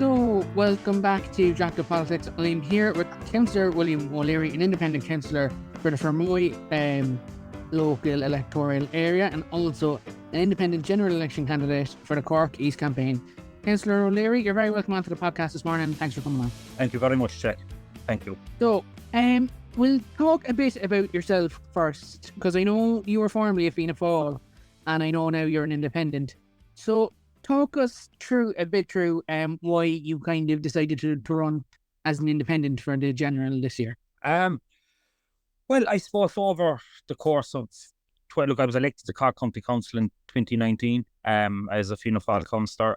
So, welcome back to Jack of Politics. I'm here with Councillor William O'Leary, an independent councillor for the Fermoy local electoral area, and also an independent general election candidate for the Cork East campaign. Councillor O'Leary, you're very welcome onto the podcast this morning. Thanks for coming on. Thank you very much, Jack. Thank you. So, we'll talk a bit about yourself first, because I know you were formerly a Fianna Fáil, and I know now you're an independent. So, talk us through why you kind of decided to run as an independent for the general this year. Well, I suppose over the course of I was elected to Cork County Council in 2019 as a Fianna Fáil councillor.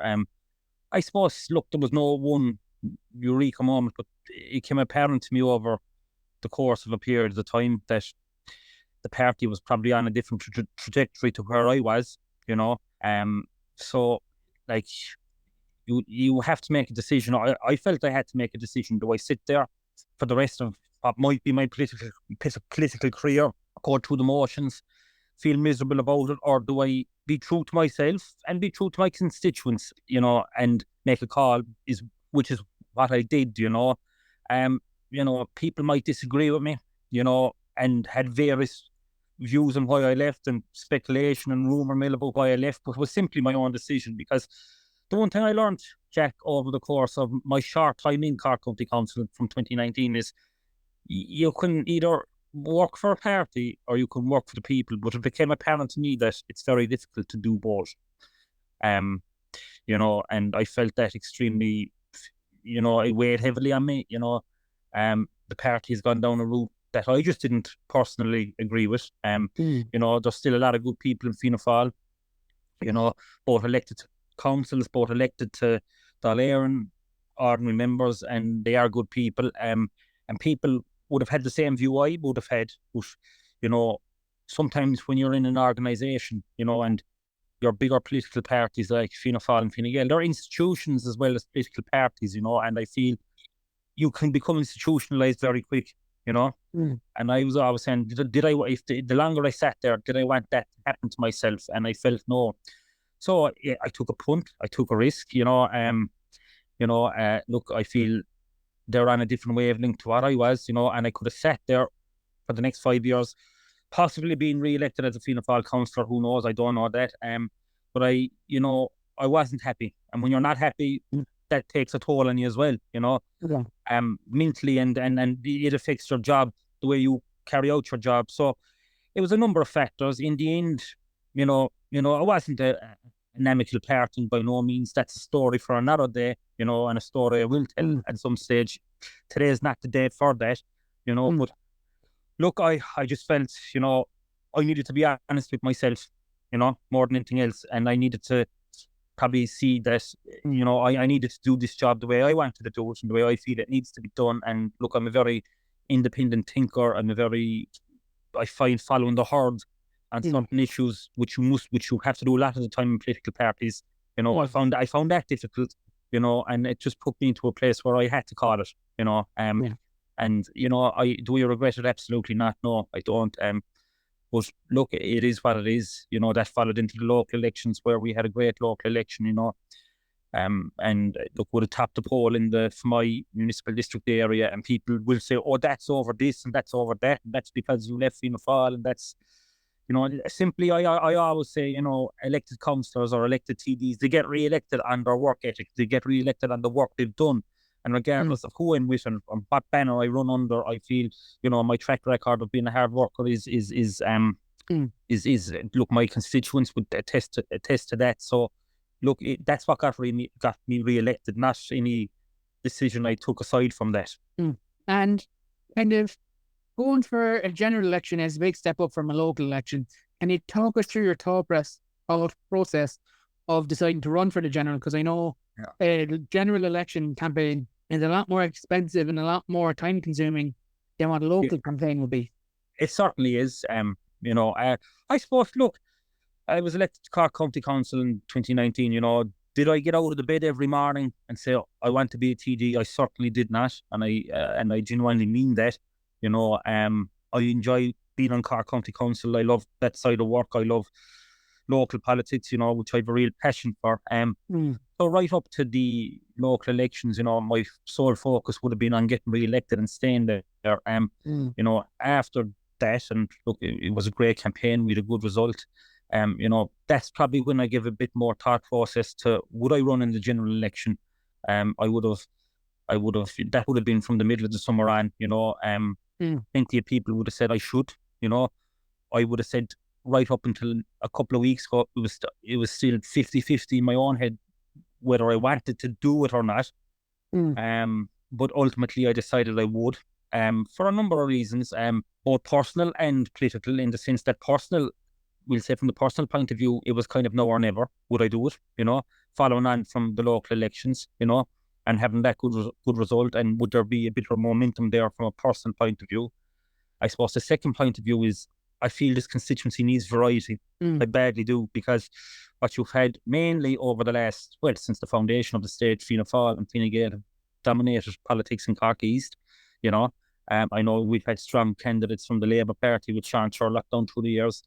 I suppose, look, there was no one eureka moment, but it became apparent to me over the course of a period of time that the party was probably on a different trajectory to where I was, you know. So, like, you have to make a decision. I felt I had to make a decision. Do I sit there for the rest of what might be my political career, go through the motions, feel miserable about it, or do I be true to myself and be true to my constituents, you know, and make a call, which is what I did, you know. People might disagree with me, you know, and had various views on why I left and speculation and rumour mill about why I left, but it was simply my own decision. Because the one thing I learned, Jack, over the course of my short time in Cork County Council from 2019 is you can either work for a party or you can work for the people, but it became apparent to me that it's very difficult to do both. You know, and I felt that extremely, you know, it weighed heavily on me, you know. The party has gone down a route that I just didn't personally agree with. You know, there's still a lot of good people in Fianna Fáil, you know, both elected to councils, both elected to Dáil Éireann, ordinary members, and they are good people. And people would have had the same view I would have had. But, you know, sometimes when you're in an organisation, you know, and your bigger political parties like Fianna Fáil and Fine Gael, they're institutions as well as political parties, you know, and I feel you can become institutionalised very quick, you know. And I was always saying, the longer I sat there, did I want that to happen to myself? And I felt no. So yeah, I took a punt, I took a risk, you know. Look, I feel they're on a different wavelength to what I was, you know, and I could have sat there for the next 5 years, possibly being re-elected as a Fianna Fáil councillor. Who knows? I don't know that. But I wasn't happy, and when you're not happy, that takes a toll on you as well, you know. Yeah. Mentally, and it affects your job, the way you carry out your job. So it was a number of factors. In the end, you know, I wasn't an amicable party by no means. That's a story for another day, you know, and a story I will tell at some stage. Today is not the day for that, you know. But look, I just felt, you know, I needed to be honest with myself, you know, more than anything else, and I needed to probably see that, you know, I needed to do this job the way I wanted to do it and the way I feel it needs to be done. And look, I'm a very independent thinker. I find following the herd on certain issues, which you have to do a lot of the time in political parties. You know, I found that difficult, you know, and it just put me into a place where I had to call it, you know. And, you know, do I regret it? Absolutely not. No, I don't. But look, it is what it is. You know, that followed into the local elections where we had a great local election, you know. And look, would have topped the poll for my municipal district area, and people will say, oh, that's over this and that's over that, and that's because you left Fianna Fáil, and that's, you know, simply, I always say, you know, elected councillors or elected TDs, they get re-elected on their work ethic, they get re-elected on the work they've done. And regardless of who I'm with and what banner I run under, I feel, you know, my track record of being a hard worker is look, my constituents would attest to that. So, look, that's what got me re-elected, not any decision I took aside from that. And kind of going for a general election is a big step up from a local election. Can you talk us through your thought process of deciding to run for the general? Because I know the general election campaign is a lot more expensive and a lot more time consuming than what a local campaign will be. It certainly is. You know, I suppose, look, I was elected to Cork County Council in 2019, you know. Did I get out of the bed every morning and say, I want to be a TD? I certainly did not. And I genuinely mean that. You know, I enjoy being on Cork County Council. I love that side of work. I love local politics, you know, which I have a real passion for. So right up to the local elections, my sole focus would have been on getting re-elected and staying there. After that, and look, it was a great campaign. We had a good result. That's probably when I give a bit more thought process to would I run in the general election. I would have. That would have been from the middle of the summer on. Plenty of people would have said I should. I would have said right up until a couple of weeks ago, it was still 50-50 in my own head whether I wanted to do it or not. But ultimately I decided I would, for a number of reasons, both personal and political, in the sense that personal, we'll say from the personal point of view, it was kind of now or never would I do it, following on from the local elections, and having that good result, and would there be a bit of momentum there from a personal point of view. I suppose the second point of view is I feel this constituency needs variety. I badly do, because what you've had mainly over the last, since the foundation of the state, Fianna Fáil and Fine Gael have dominated politics in Cork East. I know we've had strong candidates from the Labour Party with Sean Sherlock down through the years,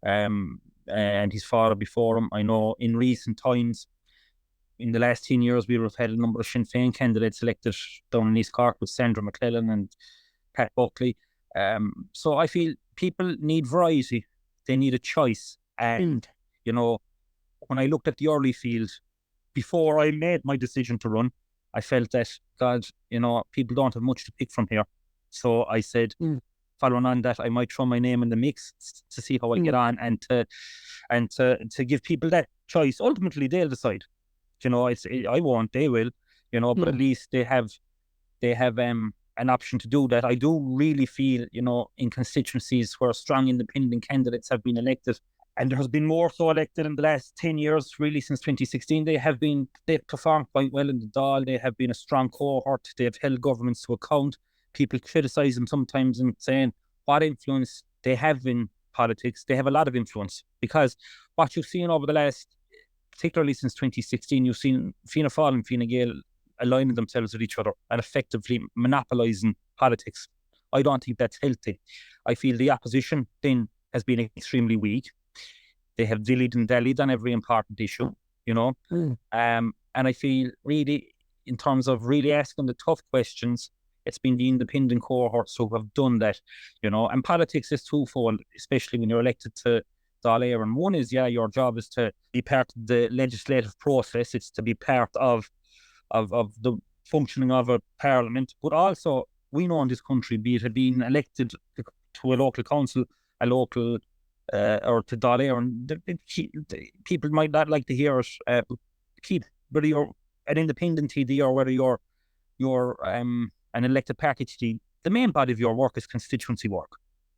and his father before him. I know in recent times, in the last 10 years, we have had a number of Sinn Féin candidates elected down in East Cork with Sandra McClellan and Pat Buckley. So I feel people need variety. They need a choice. And, when I looked at the early field, before I made my decision to run, I felt that, God, people don't have much to pick from here. So I said, following on that, I might throw my name in the mix to see how I get on, and to give people that choice. Ultimately, they'll decide. I won't, they will, but at least they have an option to do that. I do really feel, in constituencies where strong independent candidates have been elected, and there has been more so elected in the last 10 years, really since 2016, they've performed quite well in the Dáil. They have been a strong cohort. They have held governments to account. People criticise them sometimes and saying what influence they have in politics. They have a lot of influence, because what you've seen over the last, particularly since 2016, you've seen Fianna Fáil and Fine Gael aligning themselves with each other and effectively monopolising politics. I don't think that's healthy. I feel the opposition then has been extremely weak. They have dillied and dallied on every important issue, and I feel really, in terms of really asking the tough questions, it's been the independent cohorts who have done that, and politics is twofold, especially when you're elected to Dáil Éireann. One is, your job is to be part of the legislative process. It's to be part of the functioning of a parliament. But also, we know in this country, be it being elected to a local council, a local or to Dáil Éireann, people might not like to hear it. Keep, whether you're an independent TD or whether you're an elected party TD, the main body of your work is constituency work.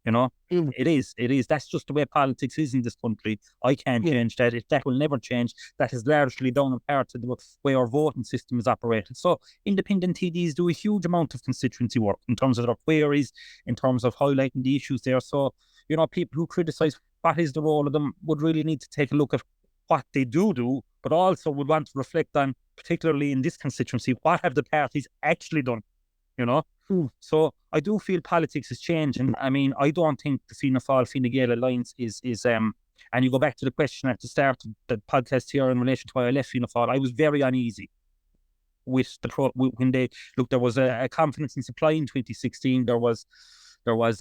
It is. That's just the way politics is in this country. I can't change that. That will never change. That is largely down in part to the way our voting system is operated. So independent TDs do a huge amount of constituency work in terms of their queries, in terms of highlighting the issues there. So, people who criticise what is the role of them would really need to take a look at what they do, but also would want to reflect on, particularly in this constituency, what have the parties actually done, So I do feel politics is changing. I mean, I don't think the Fianna Fáil Fine Gael alliance is and you go back to the question at the start of the podcast here in relation to why I left Fianna Fáil. I was very uneasy with when they look. There was a confidence in supply in 2016. There was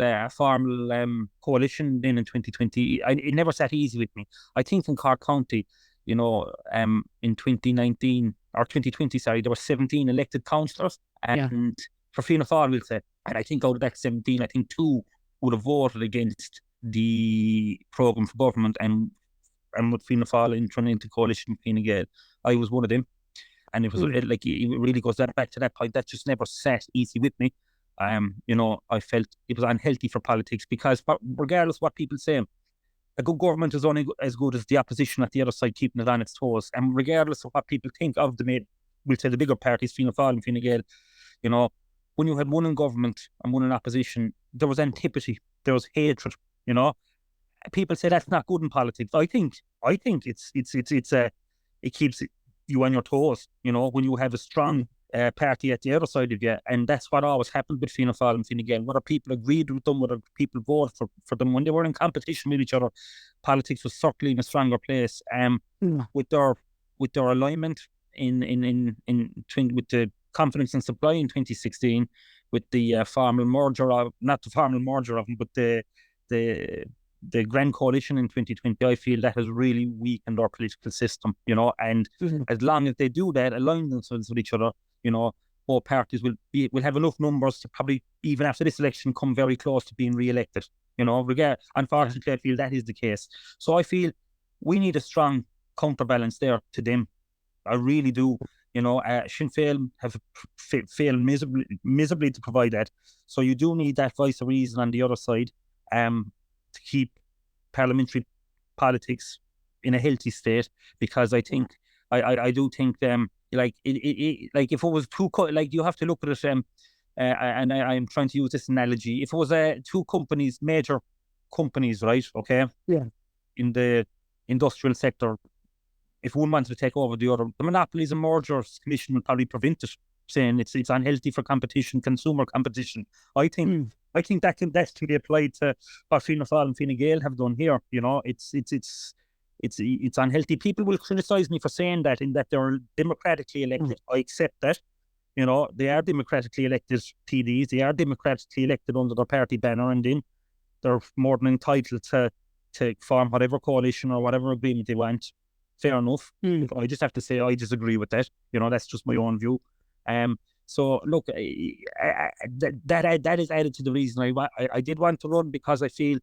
a formal coalition then in 2020. It never sat easy with me. I think in Cork County, in 2019 or 2020, there were 17 elected councillors, and for Fianna Fáil, we'll say, and I think out of that 17, I think 2 would have voted against the programme for government, and with Fianna Fáil entering into coalition with Fine Gael. I was one of them, and it was it really goes back to that point. That just never sat easy with me. I felt it was unhealthy for politics, because regardless of what people say, a good government is only as good as the opposition at the other side keeping it on its toes. And regardless of what people think of we'll say the bigger parties, Fianna Fáil and Fine Gael, when you had one in government and one in opposition, there was antipathy, there was hatred. People say that's not good in politics. I think it keeps you on your toes. When you have a strong party at the other side of you, and that's what always happened with Fianna Fáil and Fine Gael. Whether people agreed with them, whether people voted for them, when they were in competition with each other, politics was certainly in a stronger place. With their alignment, with the confidence and supply in 2016, with the formal merger of, not the formal merger of them, but the Grand Coalition in 2020, I feel that has really weakened our political system, and as long as they do that, align themselves with each other, both parties will have enough numbers to probably, even after this election, come very close to being re-elected. Unfortunately, I feel that is the case. So I feel we need a strong counterbalance there to them. I really do. Sinn Féin have failed miserably to provide that. So you do need that voice of reason on the other side, to keep parliamentary politics in a healthy state. Because I think, I do think, like if it was like you have to look at it, and I'm trying to use this analogy. If it was two companies, major companies, right? Okay. Yeah. In the industrial sector, if one wanted to take over the other, the Monopolies and Mergers Commission will probably prevent it, saying it's unhealthy for competition, consumer competition. I think that can be applied to what Fianna Fáil and Fine Gael have done here. It's unhealthy. People will criticise me for saying that, in that they're democratically elected. I accept that. They are democratically elected TDs. They are democratically elected under their party banner, and then they're more than entitled to form whatever coalition or whatever agreement they want. Fair enough. I just have to say I disagree with that. That's just my own view. So look, that is added to the reason I did want to run, because I feel,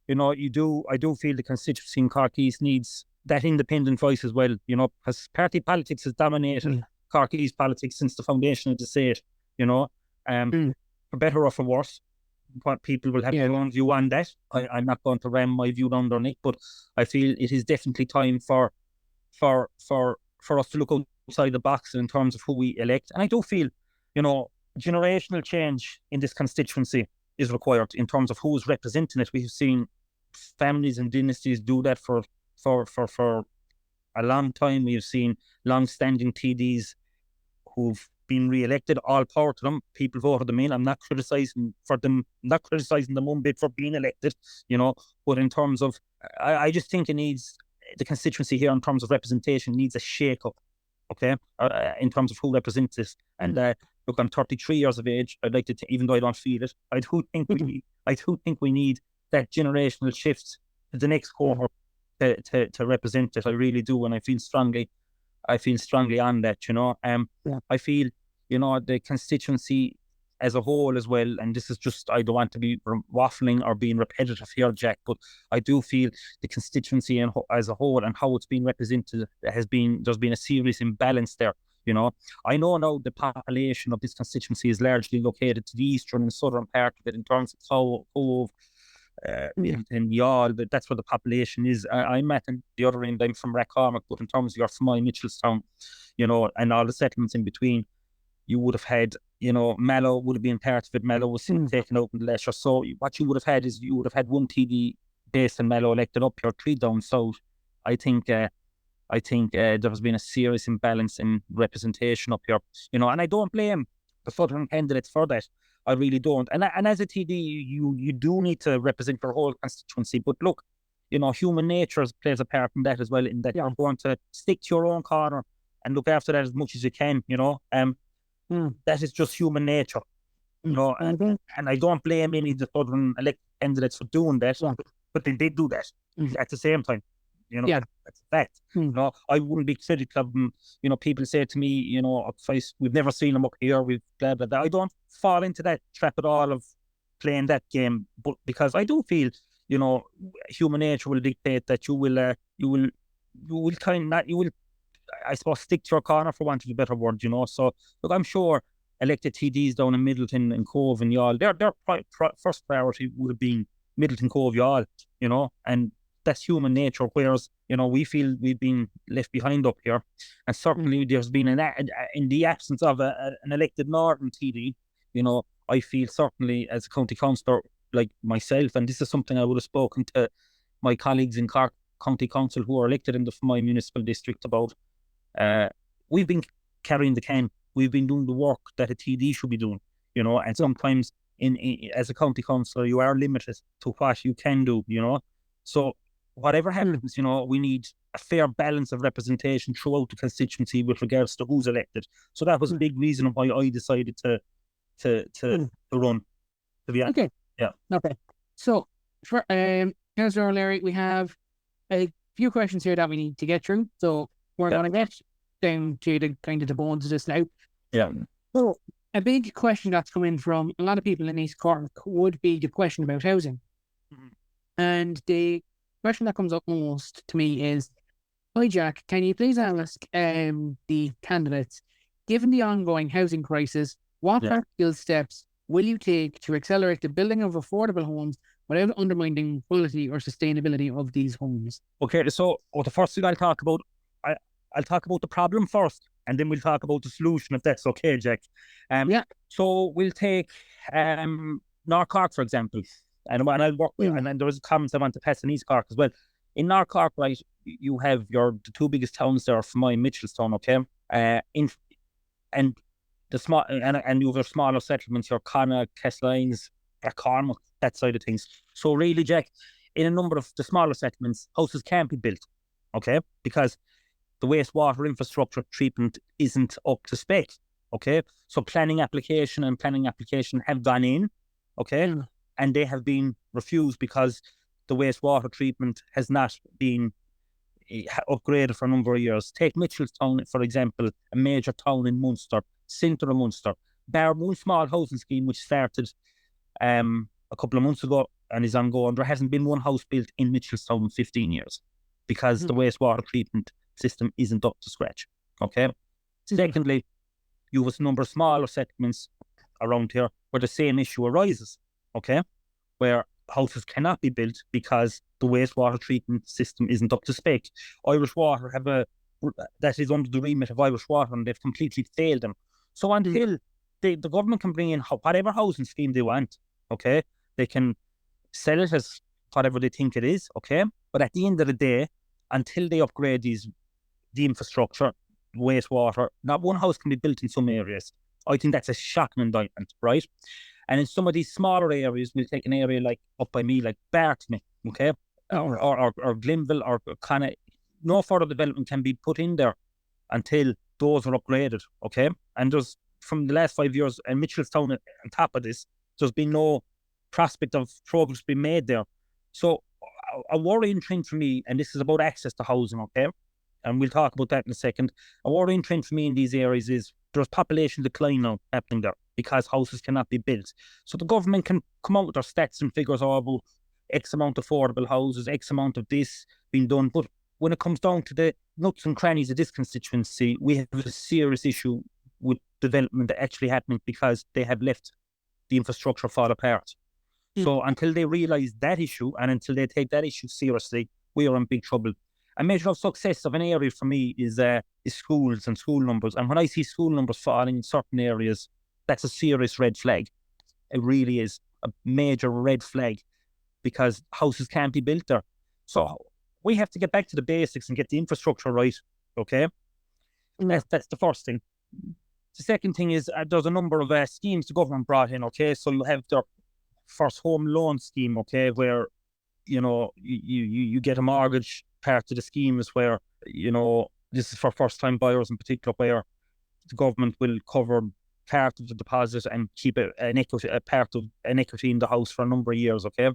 I do feel the constituency in Cork East needs that independent voice as well. Because party politics has dominated Cork East politics since the foundation of the state. For better or for worse. What people will have their own view on that. I'm not going to ram my view down their neck, but I feel it is definitely time for us to look outside the box in terms of who we elect. And I do feel, generational change in this constituency is required in terms of who's representing it. We've seen families and dynasties do that for a long time. We've seen long-standing TDs who've been re-elected. All power to them. People voted them in. I'm not criticising them one bit for being elected, but in terms of, I just think it needs, the constituency here in terms of representation needs a shake-up, okay, in terms of who represents this. And look, I'm 33 years of age. I'd like to, even though I don't feel it, I do think we need that generational shift to the next cohort to represent it. I really do, and I feel strongly on that. I feel, the constituency as a whole as well, and this is just, I don't want to be waffling or being repetitive here, Jack, but I do feel the constituency as a whole and how it's been represented there's been a serious imbalance there. I know now the population of this constituency is largely located to the eastern and southern part of it in terms of Cove, and Yall, but that's where the population is. I'm at the other end. I'm from Rathcormac, but in terms of your Fermoy, Mitchelstown, and all the settlements in between, you would have had, Mallow would have been part of it. Mallow was taken out in the leisure. So what you would have had is one TD based in Mallow elected up here, 3 down south. I think there has been a serious imbalance in representation up here, and I don't blame the southern candidates for that. I really don't. And as a TD, you do need to represent your whole constituency. But look, human nature plays a part in that as well, in that you're going to stick to your own corner and look after that as much as you can, That is just human nature, and I don't blame any of the southern elected candidates for doing that, but they did do that at the same time. That's a fact. I wouldn't be critical of them. People say to me, we've never seen them up here, we've blah, blah, blah. I don't fall into that trap at all of playing that game, but because I do feel, human nature will dictate that you will, I suppose, stick to your corner, for want of a better word, So, look, I'm sure elected TDs down in Middleton and Cove and Yall, their first priority would have been Middleton, Cove, Yall, and that's human nature, whereas, we feel we've been left behind up here. And certainly there's been in the absence of an elected Northern TD, I feel certainly as a county councillor like myself, and this is something I would have spoken to my colleagues in Cork County Council who are elected in my municipal district about, we've been carrying the can. We've been doing the work that a TD should be doing, and sometimes as a county councillor, you are limited to what you can do, So whatever happens, we need a fair balance of representation throughout the constituency with regards to who's elected. So that was a big reason why I decided to run. To be honest. Okay. Yeah. Okay. So, for Councillor O'Leary, we have a few questions here that we need to get through. So we're going to get down to the kind of the bones of this now. Yeah. So a big question that's come in from a lot of people in East Cork would be the question about housing. And the question that comes up most to me is, hi Jack, can you please ask the candidates, given the ongoing housing crisis, what practical steps will you take to accelerate the building of affordable homes without undermining quality or sustainability of these homes? Okay, so the first thing I'll talk about the problem first, and then we'll talk about the solution, if that's okay, Jack. So we'll take North Cork, for example, and I'll work with, and then there was comments I want to pass in East Cork as well. In North Cork, right, you have the two biggest towns there for mine, Mitchelstown, okay, and the small and you have your smaller settlements, your Connacht, Castlines, Cormac, that side of things. So really, Jack, in a number of the smaller settlements, houses can't be built, okay, because the wastewater infrastructure treatment isn't up to spec, okay. So planning application have gone in, okay, and they have been refused because the wastewater treatment has not been upgraded for a number of years. Take Mitchelstown, for example, a major town in Munster, centre of Munster. Bar one small housing scheme which started a couple of months ago and is ongoing. There hasn't been one house built in Mitchelstown in 15 years because the wastewater treatment system isn't up to scratch. Okay. Secondly, you have a number of smaller settlements around here where the same issue arises. Okay, where houses cannot be built because the wastewater treatment system isn't up to spec. Irish Water that is under the remit of Irish Water, and they've completely failed them. So until the government can bring in whatever housing scheme they want, okay, they can sell it as whatever they think it is, okay, but at the end of the day, until they upgrade the infrastructure, wastewater, not one house can be built in some areas. I think that's a shocking indictment, right? And in some of these smaller areas, we'll take an area like up by me, like Bartmy, okay, or Glenville, or kind of no further development can be put in there until those are upgraded, okay? And there's, from the last 5 years, and Mitchelstown on top of this, there's been no prospect of progress being made there. So a worrying trend for me, and this is about access to housing, okay? And we'll talk about that in a second. A worrying trend for me in these areas is there's population decline now happening there because houses cannot be built. So the government can come out with their stats and figures about X amount of affordable houses, X amount of this being done. But when it comes down to the nuts and crannies of this constituency, we have a serious issue with development actually happening because they have left the infrastructure fall apart. So until they realise that issue and until they take that issue seriously, we are in big trouble. A measure of success of an area for me is schools and school numbers. And when I see school numbers falling in certain areas, that's a serious red flag. It really is a major red flag because houses can't be built there. So we have to get back to the basics and get the infrastructure right, okay? And that's the first thing. The second thing is there's a number of schemes the government brought in, okay? So you have their first home loan scheme, okay, where, you get a mortgage. Part of the scheme is where, this is for first-time buyers in particular, where the government will cover part of the deposit and keep a part of an equity in the house for a number of years, okay?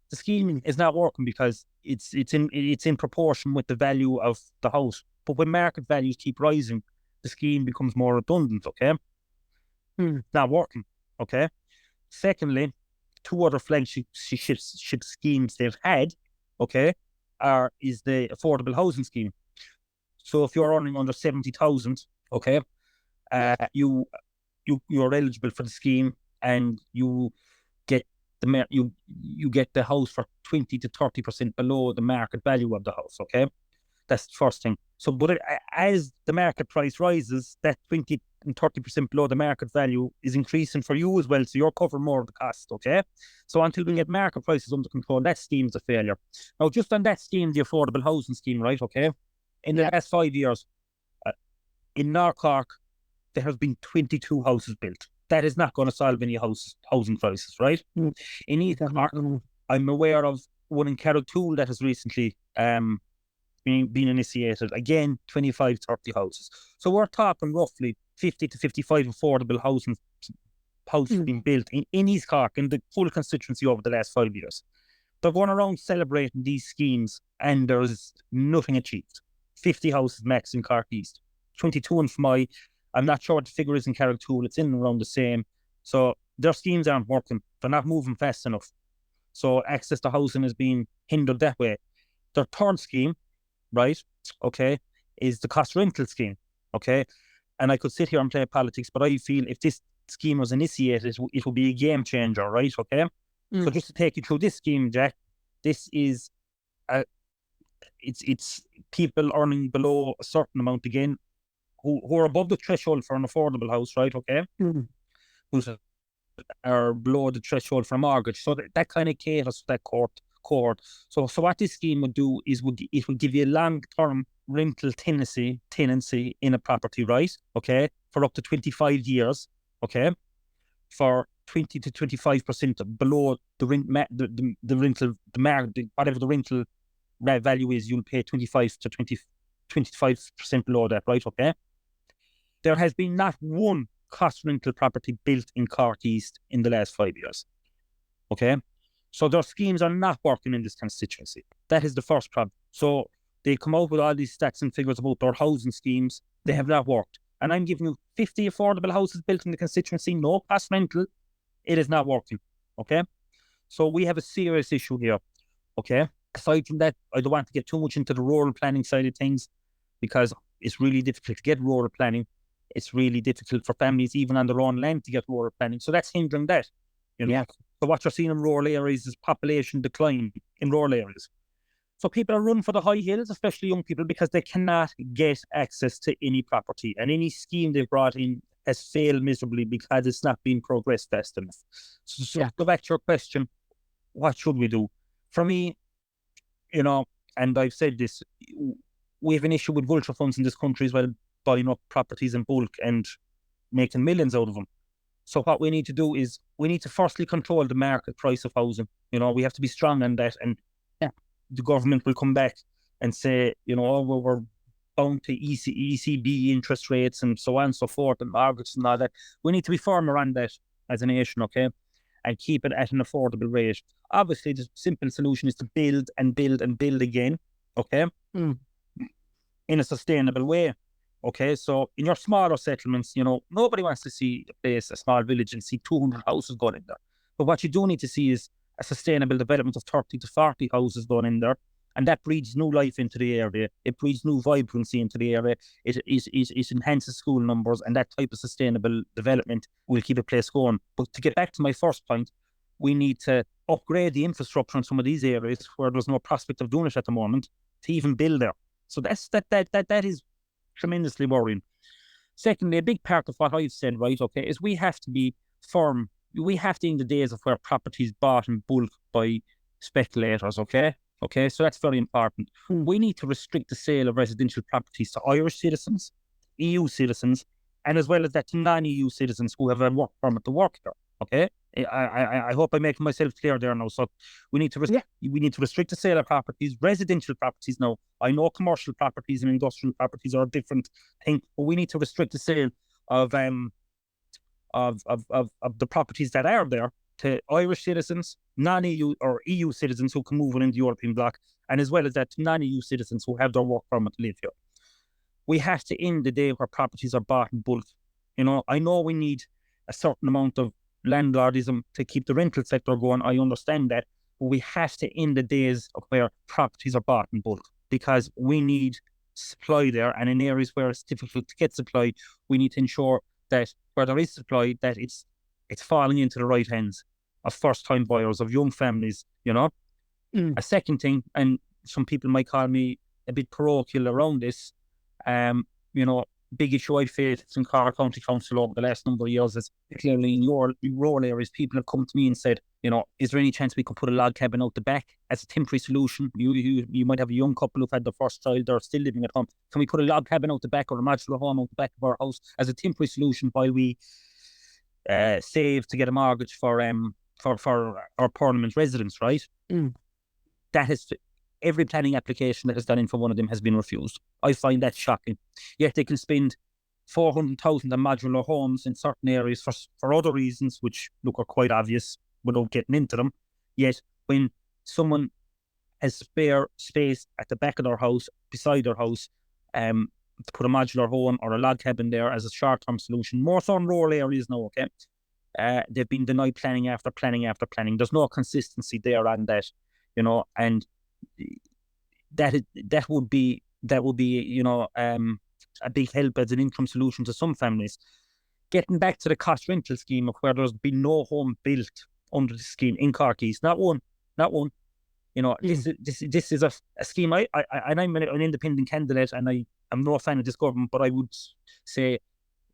The scheme is not working because it's in proportion with the value of the house. But when market values keep rising, the scheme becomes more redundant, okay? Not working, okay? Secondly, two other flagship schemes they've had, okay, is the affordable housing scheme. So if you're earning under 70,000, okay, you're eligible for the scheme, and you get you get the house for 20 to 30% below the market value of the house. Okay, that's the first thing. So, but as the market price rises, that 20 and 30% below the market value is increasing for you as well. So you're covering more of the cost. Okay, so until we get market prices under control, that scheme is a failure. Now, just on that scheme, the affordable housing scheme, right? Okay, in the last 5 years, in North Cork, there has been 22 houses built. That is not going to solve any housing crisis, right? In East Cork, I'm aware of one in Carrigtwohill that has recently being initiated. Again, 25, 30 houses. So we're talking roughly 50 to 55 affordable houses being built in East Cork, in the full constituency over the last 5 years. They're going around celebrating these schemes and there's nothing achieved. 50 houses max in Cork East. 22 in Fermoy. I'm not sure what the figure is in Carrigtwohill. It's in and around the same. So their schemes aren't working. They're not moving fast enough. So access to housing is being hindered that way. Their third scheme, right, okay, is the cost rental scheme, okay? And I could sit here and play politics, but I feel if this scheme was initiated, it would be a game changer, right, okay? So just to take you through this scheme, Jack, this is, it's people earning below a certain amount again, who are above the threshold for an affordable house, right, okay? Who are below the threshold for a mortgage. So that kind of caters to that cohort. So what this scheme would do is it would give you a long-term rental tenancy in a property, right? Okay, for up to 25 years. Okay, for 20 to 25% below the rent, the rental, whatever the rental value is, you'll pay 25 to 25% below that, right? Okay. There has been not one cost rental property built in Cork East in the last 5 years. Okay. So their schemes are not working in this constituency. That is the first problem. So they come out with all these stats and figures about their housing schemes. They have not worked. And I'm giving you 50 affordable houses built in the constituency, no cost rental. It is not working. Okay. So we have a serious issue here. Okay. Aside from that, I don't want to get too much into the rural planning side of things because it's really difficult to get rural planning. It's really difficult for families, even on their own land, to get rural planning. So that's hindering that. You know? Yeah. So what you're seeing in rural areas is population decline in rural areas. So people are running for the high hills, especially young people, because they cannot get access to any property. And any scheme they've brought in has failed miserably because it's not being progressed fast enough. So go back to your question, what should we do? For me, you know, and I've said this, we have an issue with vulture funds in this country as well, buying up properties in bulk and making millions out of them. So what we need to do is we need to firstly control the market price of housing. You know, we have to be strong on that, and the government will come back and say, you know, we're bound to ECB interest rates and so on and so forth, and mortgages and all that. We need to be firmer on that as a nation, okay, and keep it at an affordable rate. Obviously, the simple solution is to build and build and build again, okay, in a sustainable way. Okay, so in your smaller settlements, you know, nobody wants to see a small village and see 200 houses going in there. But what you do need to see is a sustainable development of 30 to 40 houses going in there. And that breeds new life into the area. It breeds new vibrancy into the area. It enhances school numbers, and that type of sustainable development will keep a place going. But to get back to my first point, we need to upgrade the infrastructure in some of these areas where there's no prospect of doing it at the moment to even build there. So that is tremendously worrying. Secondly, a big part of what I've said, right, okay, is we have to be firm. We have to end the days of where properties bought in bulk by speculators, okay? Okay, so that's very important. We need to restrict the sale of residential properties to Irish citizens, EU citizens, and as well as that to non-EU citizens who have a work permit to work there, okay? I hope I'm making myself clear there now. So we need to restrict the sale of properties, residential properties. Now, I know commercial properties and industrial properties are a different thing, but we need to restrict the sale of the properties that are there to Irish citizens, non-EU or EU citizens who can move within the European bloc, and as well as that to non-EU citizens who have their work permit to live here. We have to end the day where properties are bought in bulk. You know, I know we need a certain amount of landlordism to keep the rental sector going. I understand that, but we have to end the days of where properties are bought in bulk, because we need supply there, and in areas where it's difficult to get supply, we need to ensure that where there is supply, that it's falling into the right hands of first-time buyers, of young families, you know. A second thing, and some people might call me a bit parochial around this, you know, big issue I faced in Cork County Council over the last number of years is clearly in your rural areas, people have come to me and said, you know, is there any chance we could put a log cabin out the back as a temporary solution? You might have a young couple who've had their first child, they're still living at home. Can we put a log cabin out the back or a modular home out the back of our house as a temporary solution while we save to get a mortgage for our permanent residence, right? That is every planning application that has gone in for one of them has been refused. I find that shocking. Yet they can spend 400,000 on modular homes in certain areas for other reasons, which look are quite obvious without getting into them. Yet when someone has spare space at the back of their house, beside their house, to put a modular home or a log cabin there as a short-term solution, more so in rural areas now, okay? They've been denied planning after planning after planning. There's no consistency there on that, you know, and that would be you know, a big help as an income solution to some families. Getting back to the cost rental scheme of where there's been no home built under the scheme in Cork East, not one. You know, this is a scheme. I'm an independent candidate, and I'm no fan of this government, but I would say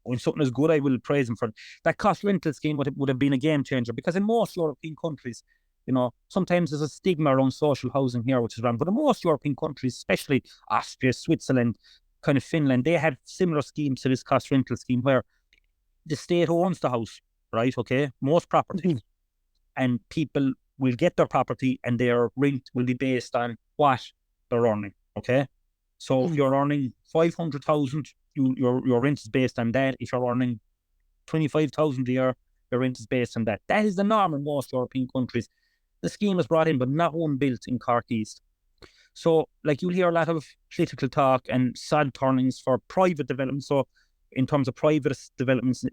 when something is good, I will praise them for it. That cost rental scheme would have been a game changer, because in most European countries, you know, sometimes there's a stigma around social housing here, which is wrong. But in most European countries, especially Austria, Switzerland, kind of Finland, they have similar schemes to this cost rental scheme where the state owns the house, right? Okay, most properties, and people will get their property, and their rent will be based on what they're earning. Okay, so if you're earning 500,000, your rent is based on that. If you're earning 25,000 a year, your rent is based on that. That is the norm in most European countries. The scheme is brought in, but not one built in Cork East. So, like, you'll hear a lot of political talk and sad turnings for private development. So, in terms of private developments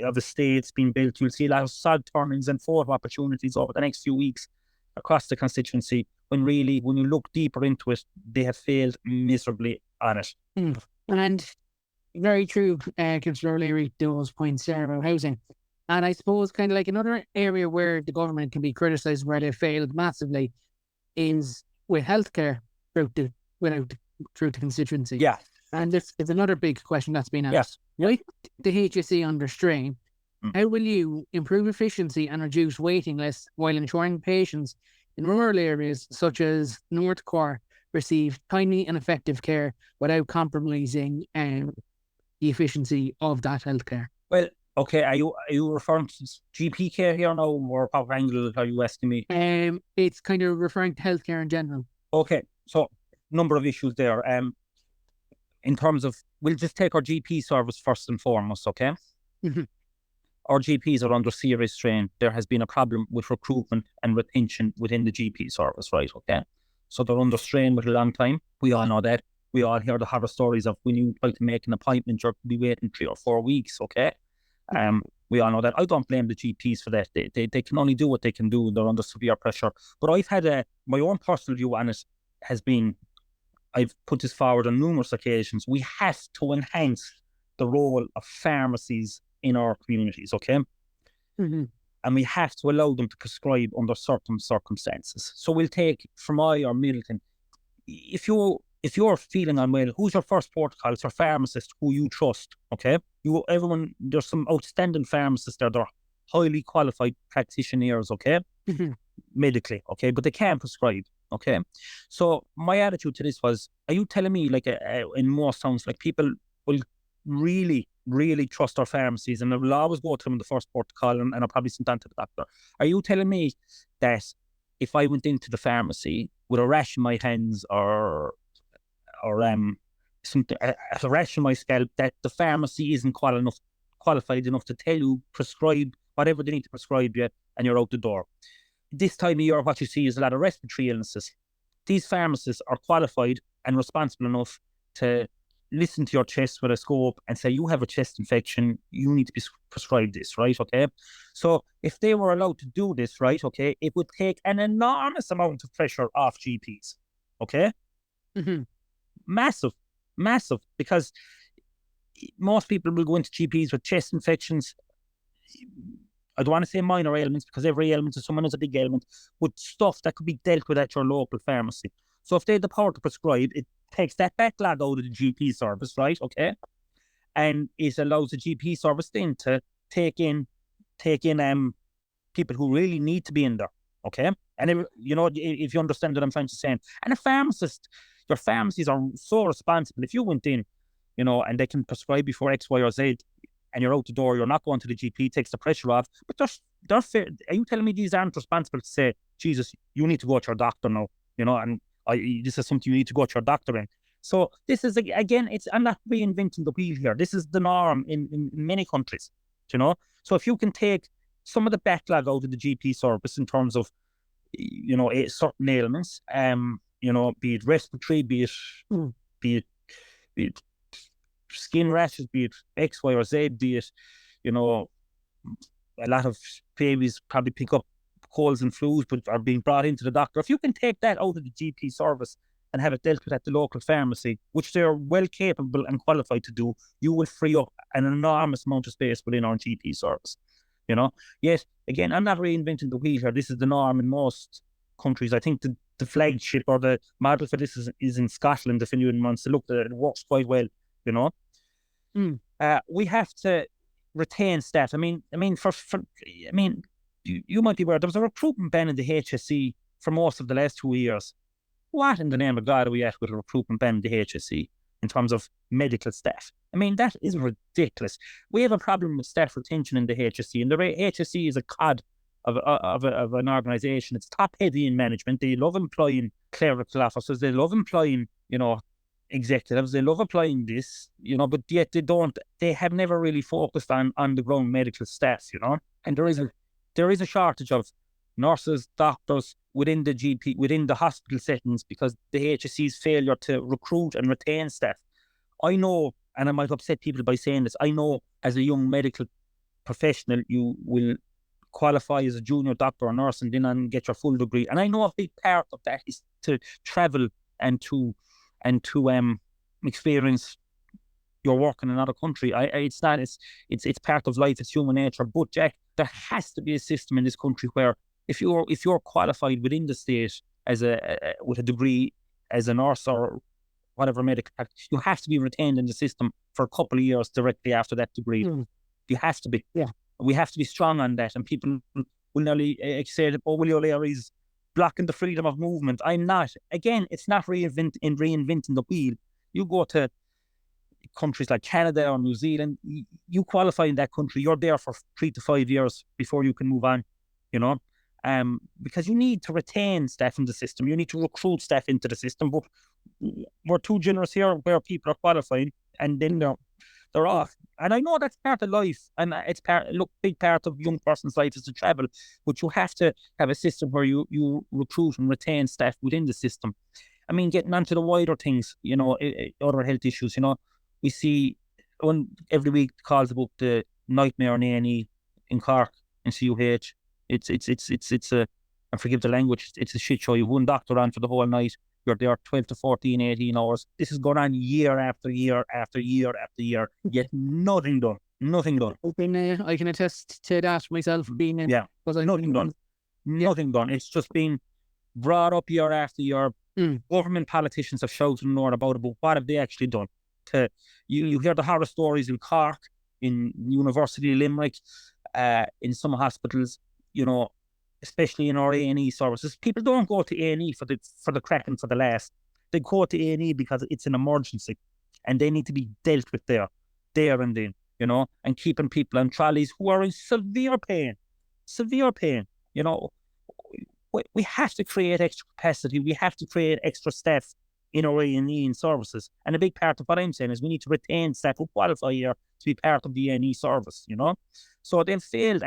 of estates being built, you'll see a lot of sad turnings and photo opportunities over the next few weeks across the constituency, when really, when you look deeper into it, they have failed miserably on it. And very true, Councilor O'Leary, those points there about housing. And I suppose kind of like another area where the government can be criticised where they failed massively is with healthcare through the constituency. Yeah. And this is another big question that's been asked. Yes. With the HSE under strain, how will you improve efficiency and reduce waiting lists while ensuring patients in rural areas such as North Cork receive timely and effective care without compromising the efficiency of that healthcare? Well, okay, are you referring to GP care here now, or what angle are you asking me? It's kind of referring to healthcare in general. Okay, so number of issues there. In terms of, we'll just take our GP service first and foremost, okay? Our GPs are under serious strain. There has been a problem with recruitment and retention within the GP service, right? Okay, so they're under strain with a long time. We all know that. We all hear the horror stories of when you try to make an appointment, you're be waiting 3 or 4 weeks. Okay, we all know that. I don't blame the GPs for that. They can only do what they can do. They're under severe pressure. But I've had my own personal view on it has been, I've put this forward on numerous occasions. We have to enhance the role of pharmacies in our communities, okay? And we have to allow them to prescribe under certain circumstances. So we'll take Fermoy or Middleton. If you're feeling unwell, who's your first protocol? It's your pharmacist who you trust, okay? There's some outstanding pharmacists there. They're highly qualified practitioners, okay? Medically, okay? But they can't prescribe, okay? So my attitude to this was, are you telling me, like, in most towns, like, people will really trust our pharmacies and will always go to them in the first protocol and I'll probably send on to the doctor? Are you telling me that if I went into the pharmacy with a rash in my hands or something, a rash in my scalp, that the pharmacy isn't qualified enough to tell you, prescribe whatever they need to prescribe you, and you're out the door? This time of year, what you see is a lot of respiratory illnesses. These pharmacists are qualified and responsible enough to listen to your chest with a scope and say, you have a chest infection, you need to be prescribed this, right? Okay. So if they were allowed to do this, right, okay, it would take an enormous amount of pressure off GPs. Okay. Massive, because most people will go into GPs with chest infections. I don't want to say minor ailments, because every ailment to someone is a big ailment, with stuff that could be dealt with at your local pharmacy. So if they had the power to prescribe, it takes that backlog out of the GP service, right? Okay, and it allows the GP service then to take in people who really need to be in there. Okay, and if you understand what I'm trying to say, and a pharmacist, your pharmacies are so responsible. If you went in, and they can prescribe you for X, Y, or Z, and you're out the door, you're not going to the GP, takes the pressure off. But they're fair. Are you telling me these aren't responsible to say, Jesus, you need to go to your doctor now? And this is something you need to go to your doctor in. So this is, again, I'm not reinventing the wheel here. This is the norm in many countries, you know. So if you can take some of the backlog out of the GP service in terms of, you know, certain ailments, you know, be it respiratory, be it skin rashes, be it X, Y, or Z, be it, you know, a lot of babies probably pick up colds and flus, but are being brought into the doctor. If you can take that out of the GP service and have it dealt with at the local pharmacy, which they're well capable and qualified to do, you will free up an enormous amount of space within our GP service. You know, yet again, I'm not reinventing the wheel here. This is the norm in most countries. I think the flagship or the model for this is in Scotland. If anyone wants to look at it, it works quite well. You know, we have to retain staff. I mean, you might be aware there was a recruitment ban in the HSE for most of the last 2 years. What in the name of God are we at with a recruitment ban in the HSE in terms of medical staff? I mean, that is ridiculous. We have a problem with staff retention in the HSE, and the HSE is a cod of an organisation. It's top heavy in management. They love employing clerical officers. They love employing, you know, executives. They love applying this, you know, but yet they have never really focused on the ground medical staff, you know. And there is a shortage of nurses, doctors within the GP, within the hospital settings, because the HSE's failure to recruit and retain staff. I know, and I might upset people by saying this, I know as a young medical professional, you will qualify as a junior doctor or nurse and then get your full degree. And I know a big part of that is to travel and to experience your work in another country. It's part of life. It's human nature. But Jack, there has to be a system in this country where if you're qualified within the state as with a degree as a nurse or whatever medical practice, you have to be retained in the system for a couple of years directly after that degree. You have to be. Yeah. We have to be strong on that. And people will nearly say that, Willie O'Leary's blocking the freedom of movement. I'm not. Again, it's not reinventing the wheel. You go to countries like Canada or New Zealand, you qualify in that country, you're there for 3 to 5 years before you can move on, you know, because you need to retain staff in the system. You need to recruit staff into the system. But we're too generous here where people are qualifying and then they're off. And I know that's part of life, and it's big part of young person's life is to travel, but you have to have a system where you recruit and retain staff within the system. I mean, getting onto the wider things, you know, other health issues, you know, we see every week calls about the nightmare in A&E in Cork in CUH. It's a, and forgive the language, it's a shit show. You have one doctor on for the whole night. You're there 12 to 14, 18 hours. This is going on year after year after year after year, yet nothing done. I can attest to that myself being in. Yeah, because nothing done. It's just been brought up year after year. Government politicians have shouted and roared about it, but what have they actually done? You hear the horror stories in Cork, in University of Limerick, in some hospitals, you know, especially in our A&E services. People don't go to A&E for the crack and for the last. They go to A&E because it's an emergency and they need to be dealt with there and then, you know, and keeping people on trolleys who are in severe pain, you know. We have to create extra capacity. We have to create extra staff in our A&E and services. And a big part of what I'm saying is we need to retain staff who qualify here to be part of the A&E service, you know. So they've failed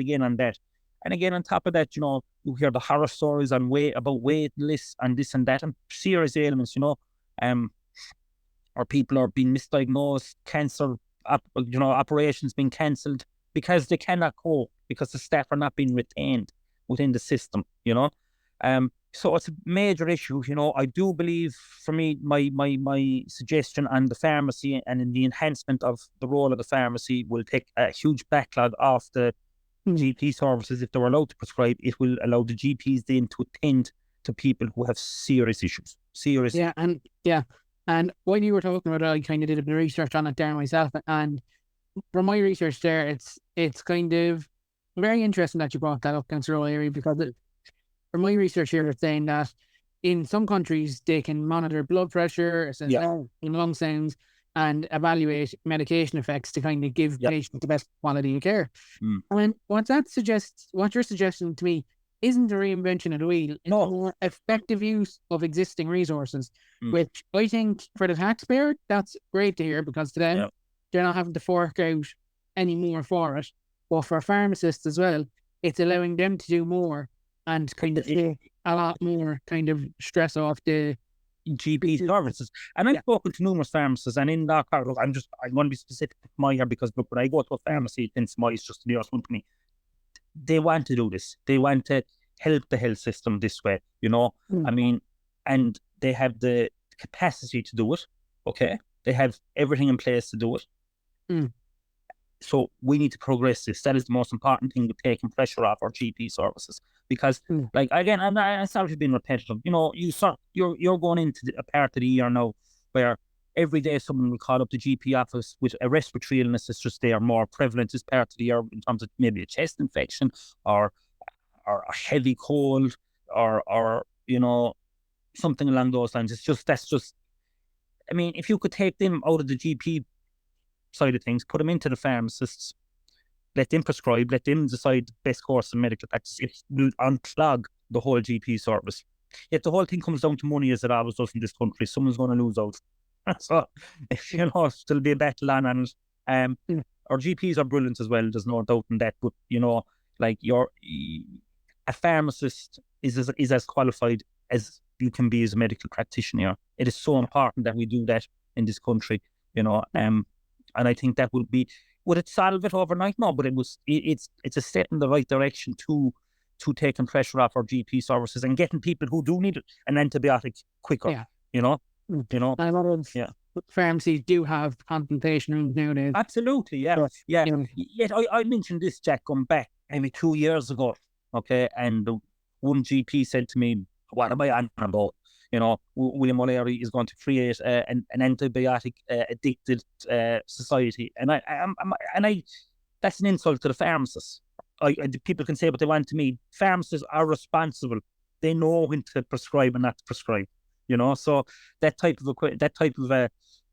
again on that. And again, on top of that, you know, you hear the horror stories about wait lists and this and that, and serious ailments, you know, or people are being misdiagnosed, cancer, operations being cancelled because they cannot cope, because the staff are not being retained within the system, you know. So it's a major issue, you know. I do believe, for me, my suggestion on the pharmacy and in the enhancement of the role of the pharmacy will take a huge backlog off the GP services. If they were allowed to prescribe, it will allow the GPs then to attend to people who have serious issues. And when you were talking about it, I kind of did a bit of research on it there myself, and from my research there, it's kind of very interesting that you brought that up, Councilor O'Leary, because from my research here, it's saying that in some countries they can monitor blood pressure, in lung sounds, and evaluate medication effects to kind of give patients the best quality of care. And what you're suggesting to me isn't a reinvention of the wheel. It's No. more effective use of existing resources, Mm. which I think for the taxpayer, that's great to hear, because to them, Yeah. they're not having to fork out any more for it. But for pharmacists as well, it's allowing them to do more and kind of take a lot more kind of stress off the GP services. And I've Yeah. spoken to numerous pharmacists, and in that part, look, I'm going to be specific to my here, because look, when I go to a pharmacy, since my is just the nearest one to me, they want to do this. They want to help the health system this way, you know. Mm. I mean, and they have the capacity to do it. Okay, they have everything in place to do it. Mm. So we need to progress this. That is the most important thing, with taking pressure off our GP services. Because, Mm. like, again, I'm sorry for being repetitive. You know, you're going into a part of the year now where every day someone will call up the GP office with a respiratory illness that's just there more prevalent this part of the year, in terms of maybe a chest infection or a heavy cold or you know, something along those lines. That's just. I mean, if you could take them out of the GP side of things, put them into the pharmacists, let them prescribe, let them decide the best course of medical practice, it will unclog the whole GP service. Yet the whole thing comes down to money, as it always does in this country. Someone's going to lose out. So, you know, there'll be a battle on it. Mm. Our GPs are brilliant as well, there's no doubt in that. But, you know, like, a pharmacist is as qualified as you can be as a medical practitioner. It is so important that we do that in this country, you know. And I think that would it solve it overnight? No, but it's a step in the right direction to taking pressure off our GP services and getting people who do need an antibiotic quicker. Yeah. You know, Mm. you know. And a lot of Yeah. pharmacies do have consultation rooms nowadays. Absolutely, yeah, But, yeah. you know, Yet I mentioned this, Jack, going back maybe 2 years ago. Okay, and the one GP said to me, "What am I on about? You know, William O'Leary is going to create an antibiotic addicted society," and I that's an insult to the pharmacists. People can say what they want to me. Pharmacists are responsible. They know when to prescribe and not to prescribe. You know, so that type of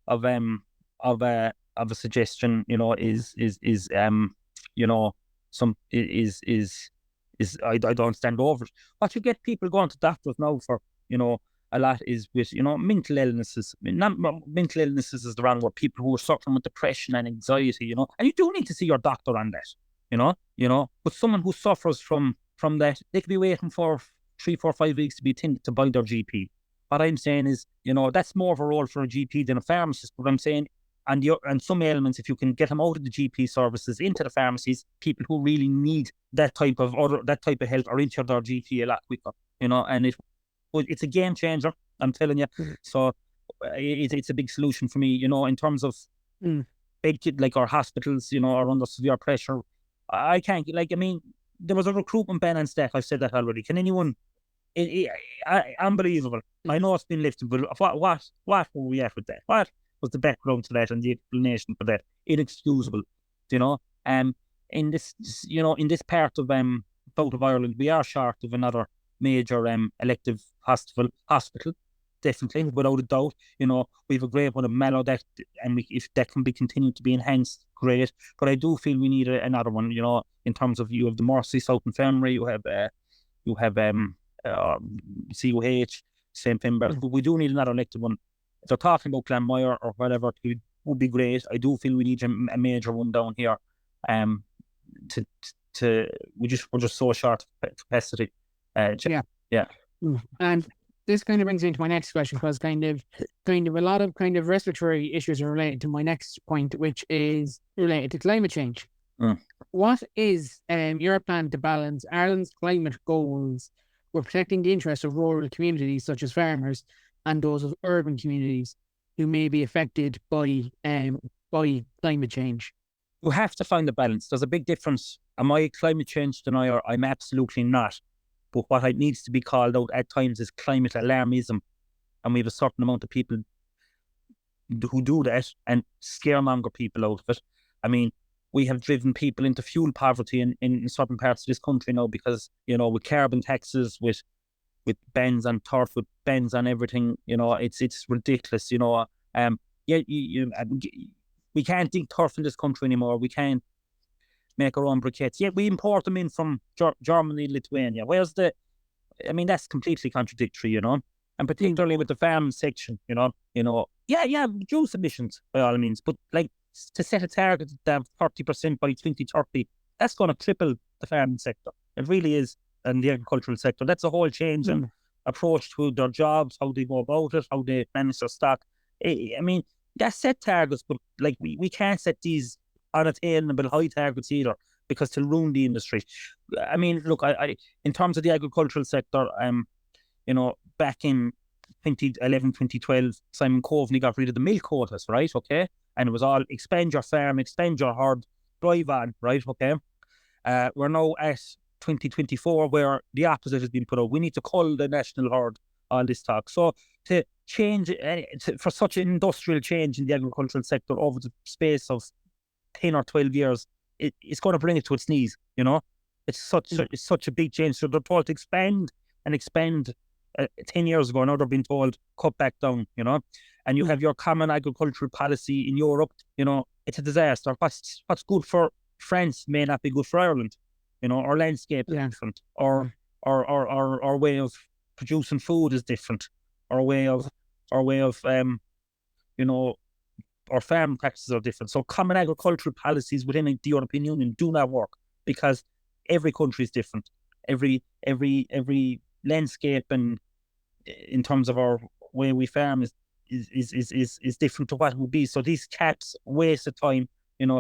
of a suggestion, you know, is you know, I don't stand over it. What you get people going to doctors now for, you know, a lot is with, you know, mental illnesses. I mean, not mental illnesses is the wrong word. People who are suffering with depression and anxiety, you know, and you do need to see your doctor on that, you know. But someone who suffers from that, they could be waiting for 3, 4, 5 weeks to be attended to by their GP. What I'm saying is, you know, that's more of a role for a GP than a pharmacist. But I'm saying, and some ailments, if you can get them out of the GP services into the pharmacies, people who really need that type of help are into their GP a lot quicker, you know. And it's a game changer, I'm telling you. So it's a big solution for me, you know, in terms of big, like our hospitals, you know, are under severe pressure. I can't, like, I mean, there was a recruitment ban on staff. I've said that already. Can anyone? Unbelievable. I know it's been lifted, but what were we at with that? What was the background to that and the explanation for that? Inexcusable, you know. In this, you know, in this part of south of Ireland, we are short of another major elective hospital, definitely, without a doubt. You know, we have a great one of Mallow that, and if that can be continued to be enhanced, great. But I do feel we need another one. You know, in terms of, you have the Mercy South Infirmary, you have CUH, St. Finbarr's, but we do need another elected one. If they're talking about Glanmire or whatever, it would be great. I do feel we need a major one down here. We're just so short of capacity. Yeah. And this kind of brings me into my next question, because kind of a lot of kind of respiratory issues are related to my next point, which is related to climate change. What is your plan to balance Ireland's climate goals with protecting the interests of rural communities such as farmers and those of urban communities who may be affected by climate change? You have to find a balance. There's a big difference. Am I a climate change denier? I'm absolutely not. But what needs to be called out at times is climate alarmism. And we have a certain amount of people who do that and scaremonger people out of it. I mean, we have driven people into fuel poverty in certain parts of this country now because, you know, with carbon taxes, with bans on turf, with bans on everything, you know, it's ridiculous, you know. We can't dig turf in this country anymore. We can't make our own briquettes. Yet we import them in from Germany, Lithuania. That's completely contradictory, and particularly with the farm section, reduce emissions by all means, but like to set a target of 30% by 2030, that's going to cripple the farming sector. It really is, and the agricultural sector. That's a whole change in approach to their jobs, how they go about it, how they manage their stock. That's set targets, but like we can't set these unattainable high targets either, because to ruin the industry. Look, I in terms of the agricultural sector, back in 2011, 2012, Simon Coveney got rid of the milk quotas, right? Okay. And it was all expand your farm, expand your herd, drive on, right? Okay. We're now at 2024 where the opposite has been put out. We need to cull the national herd, all this talk. So to change, for such an industrial change in the agricultural sector over the space of 10 or 12 years, it's going to bring it to its knees, It's such a big change. So they're told to expand and expand 10 years ago. Now they're being told cut back down, And you have your common agricultural policy in Europe, it's a disaster. What's good for France may not be good for Ireland, our landscape is different, our way of producing food is different, our way of our farm practices are different. So common agricultural policies within the European Union do not work, because every country is different. Every landscape and in terms of our way we farm is different to what it would be. So these caps waste of time,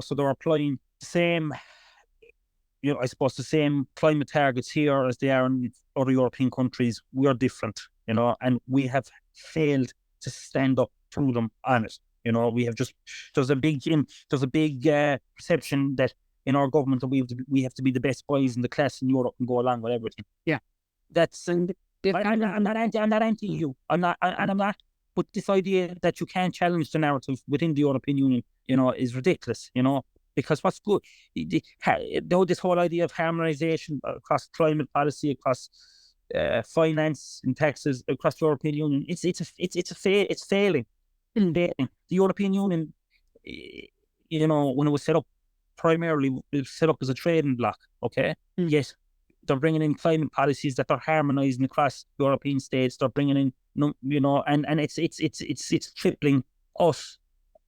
so they're applying the same, I suppose the same climate targets here as they are in other European countries. We are different, and we have failed to stand up to them on it. We have there's a big perception that in our government that we have to be the best boys in the class in Europe and go along with everything. Yeah, that's I'm not anti you. I'm not. But this idea that you can't challenge the narrative within the European Union, is ridiculous. Because what's good, this whole idea of harmonisation across climate policy, across finance and taxes across the European Union, it's failing. The European Union, when it was set up, primarily it was set up as a trading bloc. Okay, yes, they're bringing in climate policies that are harmonising across European states. They're bringing in, and it's tripling us,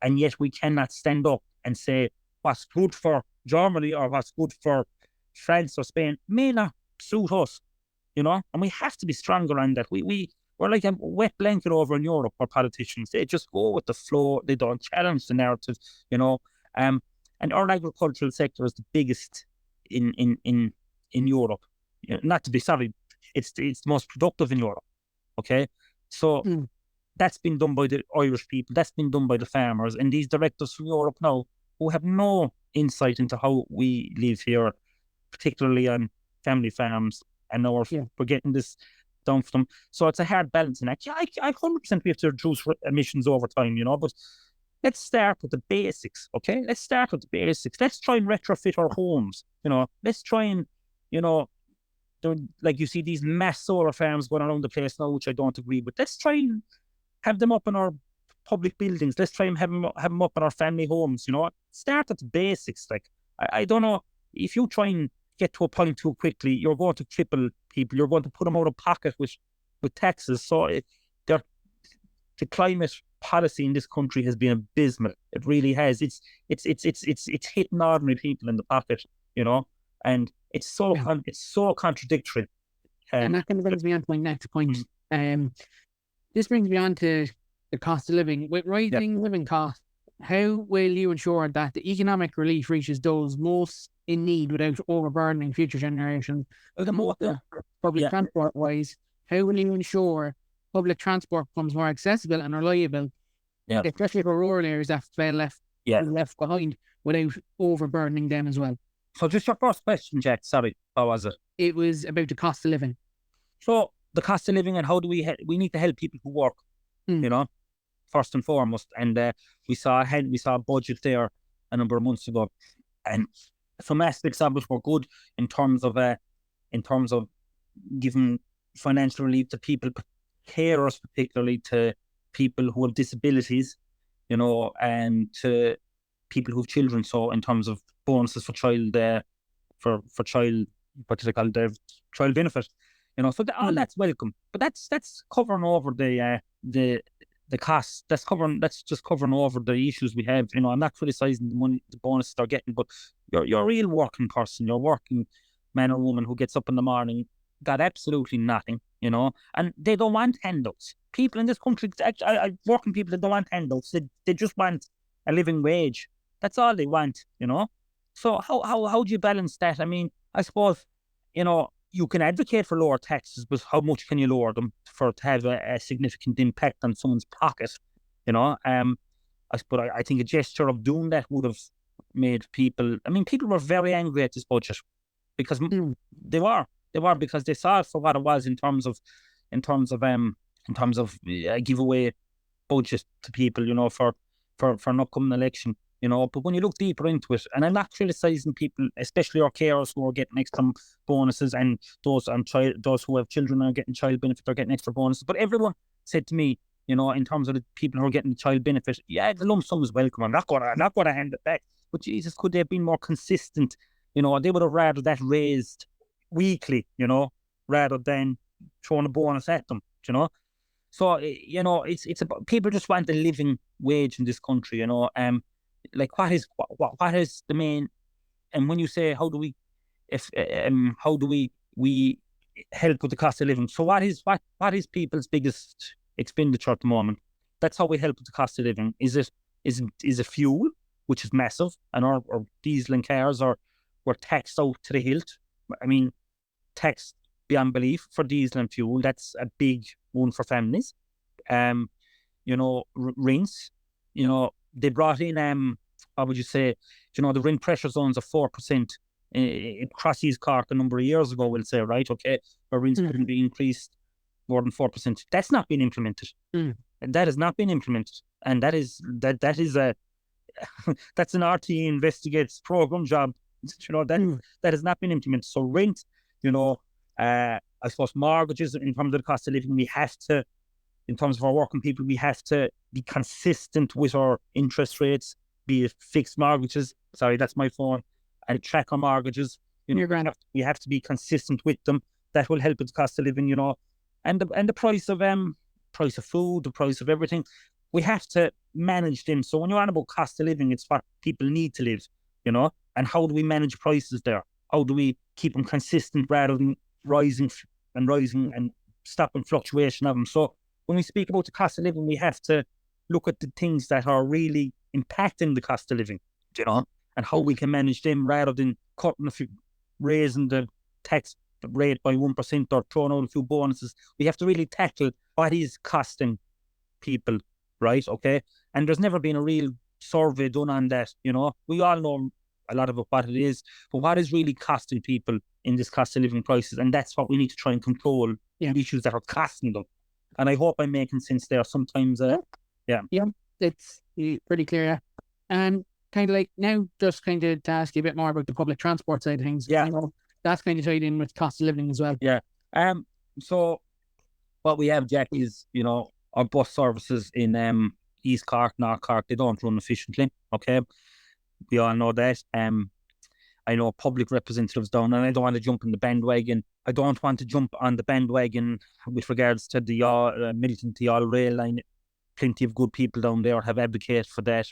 and yet we cannot stand up and say what's good for Germany or what's good for France or Spain may not suit us, and we have to be stronger on that. We're like a wet blanket over in Europe for politicians. They just go with the flow. They don't challenge the narrative, and our agricultural sector is the biggest in Europe. Not to be sorry, it's the most productive in Europe. Okay, so that's been done by the Irish people. That's been done by the farmers, and these directors from Europe now who have no insight into how we live here, particularly on family farms, and now we're getting this down for them. So it's a hard balancing act. Yeah, I 100% we have to reduce emissions over time, but let's start with the basics, okay? Let's start with the basics. Let's try and retrofit our homes, Let's try and, like you see these mass solar farms going around the place now, which I don't agree with. Let's try and have them up in our public buildings. Let's try and have them up in our family homes, Start at the basics. Like, I don't know, if you try and get to a point too quickly, you're going to cripple people. You're going to put them out of pocket with taxes. So the climate policy in this country has been abysmal. It really has. It's hitting ordinary people in the pocket, and it's so contradictory. And that kind of brings me on to my next point. This brings me on to the cost of living. With rising living costs, how will you ensure that the economic relief reaches those most in need without overburdening future generations? Public transport wise, how will you ensure public transport becomes more accessible and reliable, especially for rural areas that feel left behind, without overburdening them as well? So just your first question, Jack, sorry, how was it? It was about the cost of living. So the cost of living, and how do we need to help people who work, first and foremost. And we saw a budget there a number of months ago, and some aspects of it were good in terms of giving financial relief to people, carers, particularly to people who have disabilities, and to people who have children. So in terms of bonuses for child for child, what do they call it, child benefit, so all that's welcome, but that's covering over the costs. That's just covering over the issues we have. I'm not criticizing the money, the bonuses they're getting, but you're a real working person, you're working man or woman who gets up in the morning, got absolutely nothing, and they don't want handouts. People in this country, working people, they don't want handouts. They just want a living wage. That's all they want, So how do you balance that? I mean, I suppose, you can advocate for lower taxes, but how much can you lower them for it to have a significant impact on someone's pocket? I think a gesture of doing that would have made people. I mean, people were very angry at this budget because they were because they saw it for what it was in terms of a giveaway budget to people, for an upcoming election. But when you look deeper into it, and I'm not criticizing people, especially our carers who are getting extra bonuses, and those who have children are getting child benefit, are getting extra bonuses. But everyone said to me, in terms of the people who are getting the child benefit, yeah, the lump sum is welcome. I'm not gonna hand it back. But Jesus, could they have been more consistent? They would have rather that raised weekly, rather than throwing a bonus at them, So, it's about, people just want a living wage in this country, like what is the main, and when you say how do we help with the cost of living, so what is people's biggest expenditure at the moment? That's how we help with the cost of living. Is it fuel, which is massive, and our diesel and cars were taxed out to the hilt. I mean, taxed beyond belief for diesel and fuel. That's a big one for families. Rents, they brought in, how would you say, the rent pressure zones of 4%. It crosses Cork a number of years ago, we'll say, right? Okay, where rents couldn't be increased more than 4%. That's not been implemented. And that has not been implemented. And that is a that's an RTE investigates program job. That has not been implemented. So rent, I suppose mortgages, in terms of the cost of living, we have to, in terms of our working people, we have to be consistent with our interest rates, be it fixed mortgages. Sorry, that's my phone. And track our mortgages. You're grand. We have to be consistent with them. That will help with the cost of living, and the price of food, the price of everything. We have to manage them. So when you're on about cost of living, it's what people need to live, and how do we manage prices there? How do we keep them consistent rather than rising and stopping fluctuation of them? So when we speak about the cost of living, we have to look at the things that are really impacting the cost of living, and how we can manage them rather than raising the tax rate by 1% or throwing out a few bonuses. We have to really tackle what is costing people, right? Okay. And there's never been a real survey done on that, We all know a lot about what it is, but what is really costing people in this cost of living crisis? And that's what we need to try and control, the issues that are costing them. And I hope I'm making sense there. Sometimes, yeah, it's pretty clear. Yeah. And kind of like now, just kind of to ask you a bit more about the public transport side of things. Yeah, that's kind of tied in with cost of living as well. Yeah. So what we have, Jack, is our bus services in East Cork, North Cork, they don't run efficiently. Okay, we all know that. I know public representatives down, and I don't want to jump on the bandwagon. I don't want to jump on the bandwagon with regards to the militant All Rail line. Plenty of good people down there have advocated for that.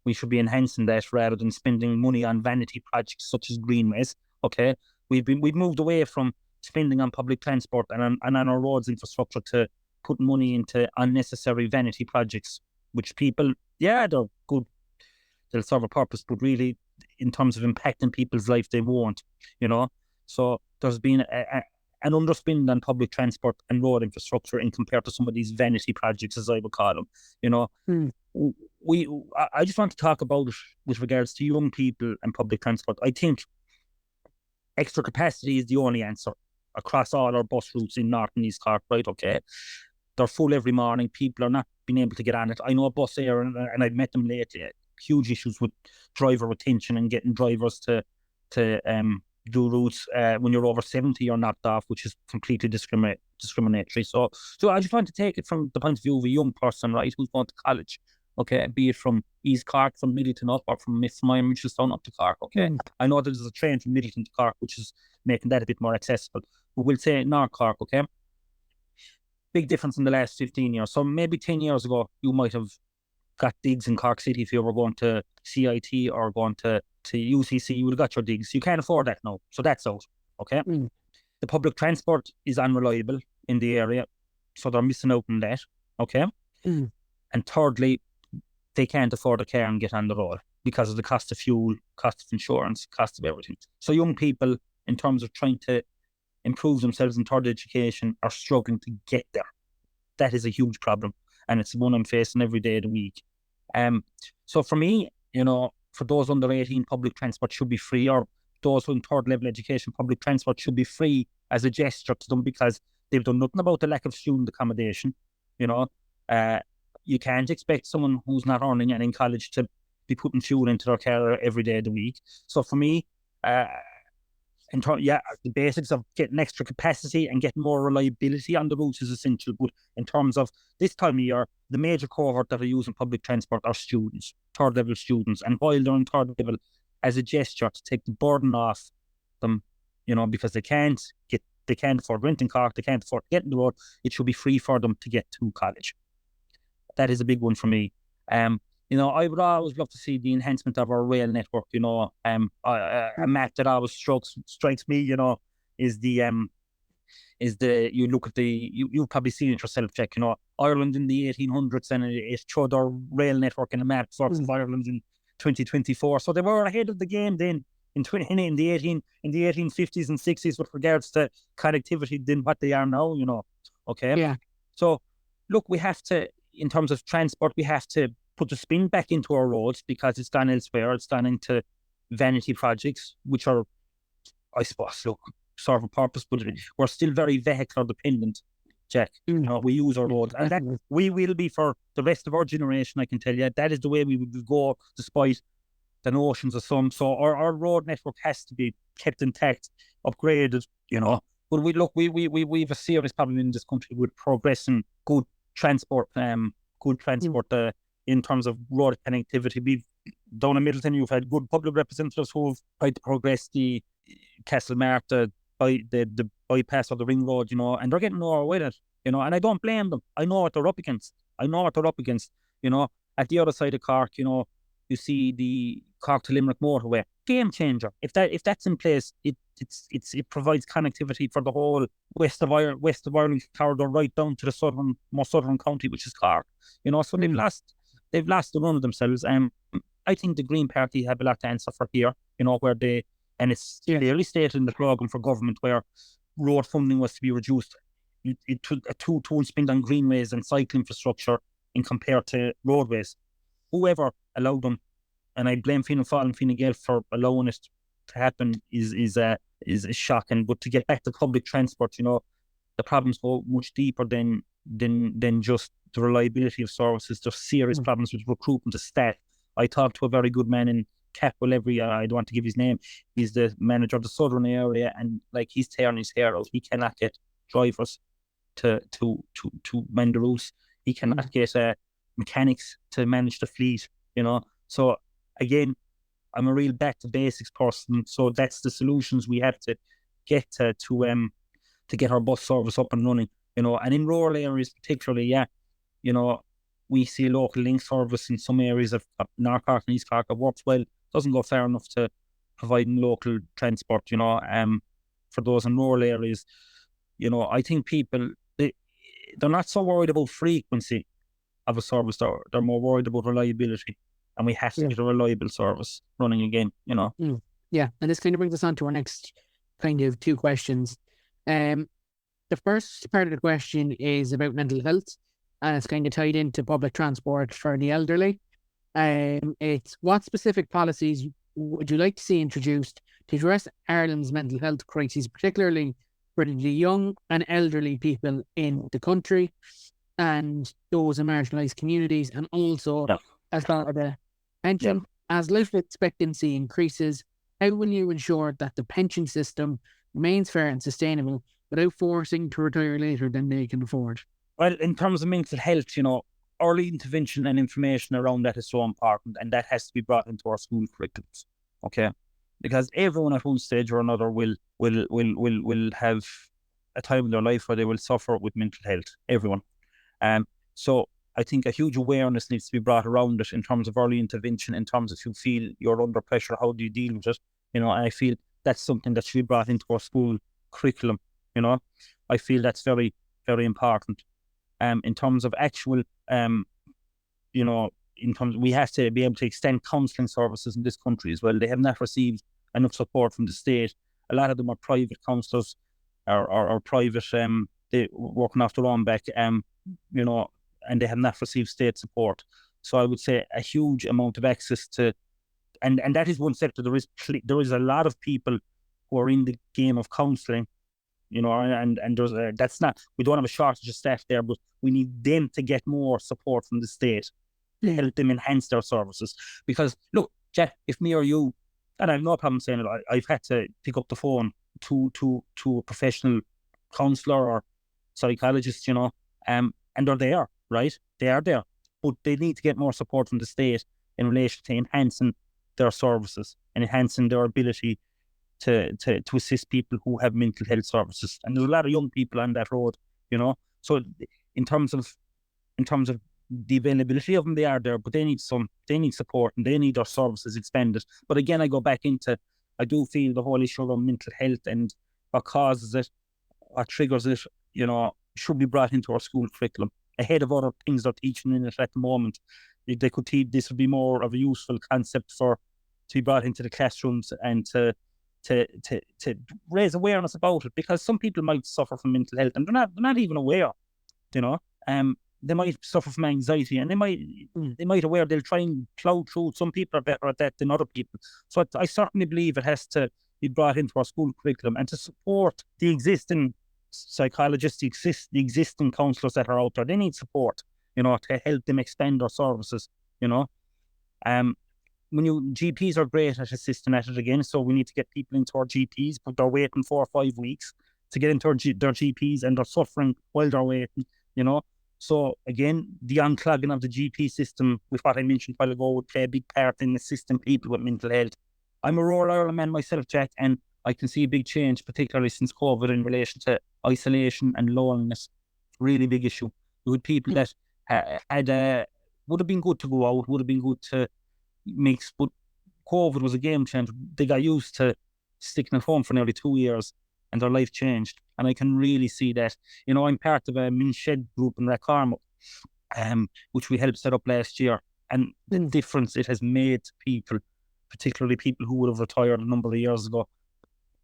We should be enhancing that rather than spending money on vanity projects such as greenways. Okay, we've moved away from spending on public transport and on our roads infrastructure to put money into unnecessary vanity projects, which people, they're good, they'll serve a purpose, but really, in terms of impacting people's life, they won't. So there's been an underspend on public transport and road infrastructure in compared to some of these vanity projects, as I would call them. I just want to talk about it with regards to young people and public transport. I think extra capacity is the only answer across all our bus routes in North and East Cork, right? Okay, they're full every morning. People are not being able to get on it. I know a bus here, and I've met them lately. Huge issues with driver retention and getting drivers to do routes when you're over 70 you're knocked off, which is completely discriminatory. So I just want to take it from the point of view of a young person, right, who's going to college. okay, be it from East Cork, from Middleton up, or from Mitchelstown up to Cork, okay? I know there's a train from Middleton to Cork, which is making that a bit more accessible. But we'll say North Cork, okay? Big difference in the last 15 years. So maybe 10 years ago, you might have got digs in Cork City if you were going to CIT or going to UCC, you would have got your digs. You can't afford that now. So that's out, okay? The public transport is unreliable in the area, so they're missing out on that, okay? And thirdly, they can't afford a car and get on the road because of the cost of fuel, cost of insurance, cost of everything. So young people, in terms of trying to improve themselves in third education, are struggling to get there. That is a huge problem, and it's one I'm facing every day of the week. So for me, you know, for those under 18, public transport should be free, or those in third level education, public transport should be free as a gesture to them, because they've done nothing about the lack of student accommodation. You know, you can't expect someone who's not earning and in college to be putting fuel into their car every day of the week. So for me, the basics of getting extra capacity and getting more reliability on the routes is essential. But in terms of this time of year, the major cohort that are using public transport are students, third level students. And while they're in third level, as a gesture to take the burden off them, you know, because they can't afford renting car, they can't afford getting the road, it should be free for them to get to college. That is a big one for me. You know, I would always love to see the enhancement of our rail network. You know, a map that always strikes me, you know, is you look at you've probably seen it yourself, Jack. You know, Ireland in the 1800s, and it showed our rail network in a map versus Ireland in 2024. So they were ahead of the game then in the 1850s and 60s with regards to connectivity than what they are now. You know, okay. Yeah. So look, we have to, in terms of transport, we have to put the spin back into our roads, because it's gone elsewhere. It's gone into vanity projects, which are, I suppose, look, serve a purpose, but we're still very vehicular dependent, Jack. You know, we use our roads, and that we will be for the rest of our generation. I can tell you that is the way we will go, despite the notions of some. So our road network has to be kept intact, upgraded. You know, but we've a serious problem in this country with progressing good transport. In terms of road connectivity. We've down in Middleton, you've had good public representatives who've tried to progress the Castlemark, the bypass of the ring road, you know, and they're getting nowhere with it, you know, and I don't blame them. I know what they're up against. You know, at the other side of Cork, you know, you see the Cork to Limerick motorway, game changer. If that's in place, it provides connectivity for the whole west of Ireland corridor, right down to the most southern county, which is Cork. You know, so they've lost the run of themselves. I think the Green Party have a lot to answer for here, you know, and it's clearly stated in the programme for government where road funding was to be reduced. It took a two-tone spend on greenways and cycle infrastructure in compared to roadways. Whoever allowed them, and I blame Fianna Fáil and Fine Gael for allowing it to happen, is shocking. But to get back to public transport, you know, the problems go much deeper than just the reliability of services. There's serious problems with recruitment of staff. I talked to a very good man in Capwell I don't want to give his name. He's the manager of the southern area, and like, he's tearing his hair out. He cannot get drivers to mend the routes. He cannot get mechanics to manage the fleet, you know. So again, I'm a real back to basics person. So that's the solutions we have to get to get our bus service up and running, you know. And in rural areas particularly, you know, we see a local link service in some areas of North Cork and East Cork that works well. Doesn't go far enough to providing local transport, you know. For those in rural areas, you know, I think people, they're not so worried about frequency of a service. They're more worried about reliability, and we have to get a reliable service running again, you know. Yeah, and this kind of brings us on to our next kind of two questions. The first part of the question is about mental health, and it's kind of tied into public transport for the elderly. It's what specific policies would you like to see introduced to address Ireland's mental health crises, particularly for the young and elderly people in the country and those in marginalised communities, and also as part of the pension. As life expectancy increases, how will you ensure that the pension system remains fair and sustainable without forcing to retire later than they can afford? Well, in terms of mental health, you know, early intervention and information around that is so important, and that has to be brought into our school curriculums. Okay, because everyone at one stage or another will have a time in their life where they will suffer with mental health. Everyone. So I think a huge awareness needs to be brought around it in terms of early intervention, in terms of if you feel you're under pressure, how do you deal with it? And I feel that's something that should be brought into our school curriculum. I feel that's very, very important. In terms of actual, we have to be able to extend counselling services in this country as well. They have not received enough support from the state. A lot of them are private counsellors or private, they working off their own back, and they have not received state support. So I would say a huge amount of access to, and that is one sector. There is a lot of people who are in the game of counselling, and there's that's not, we don't have a shortage of staff there, but we need them to get more support from the state to help them enhance their services. Because look, Jack, if me or you, and I have no problem saying it, I've had to pick up the phone to a professional counsellor or psychologist, and they're there, right? They are there, but they need to get more support from the state in relation to enhancing their services and enhancing their ability to assist people who have mental health services. And there's a lot of young people on that road, So in terms of the availability of them, they are there, but they need support and they need their services expanded. But again, I go back into, I do feel the whole issue of mental health and what causes it, what triggers it, should be brought into our school curriculum ahead of other things they're teaching in it at the moment. They could teach, this would be more of a useful concept to be brought into the classrooms and to raise awareness about it, because some people might suffer from mental health and they're not even aware, they might suffer from anxiety, and they might aware, they'll try and plow through. Some people are better at that than other people. So I certainly believe it has to be brought into our school curriculum, and to support the existing psychologists, the existing counsellors that are out there. They need support, to help them expand their services, GPs are great at assisting at it again, so we need to get people into our GPs, but they're waiting 4 or 5 weeks to get into their GPs, and they're suffering while they're waiting, So again, the unclogging of the GP system, with what I mentioned a while ago, would play a big part in assisting people with mental health. I'm a rural Ireland man myself, Jack, and I can see a big change, particularly since COVID, in relation to isolation and loneliness. Really big issue. With people that would have been good to go out, would have been good to mix, but COVID was a game changer. They got used to sticking at home for nearly 2 years, and their life changed. And I can really see that. I'm part of a Min Shed group in Rathcormac, which we helped set up last year. And the difference it has made to people, particularly people who would have retired a number of years ago,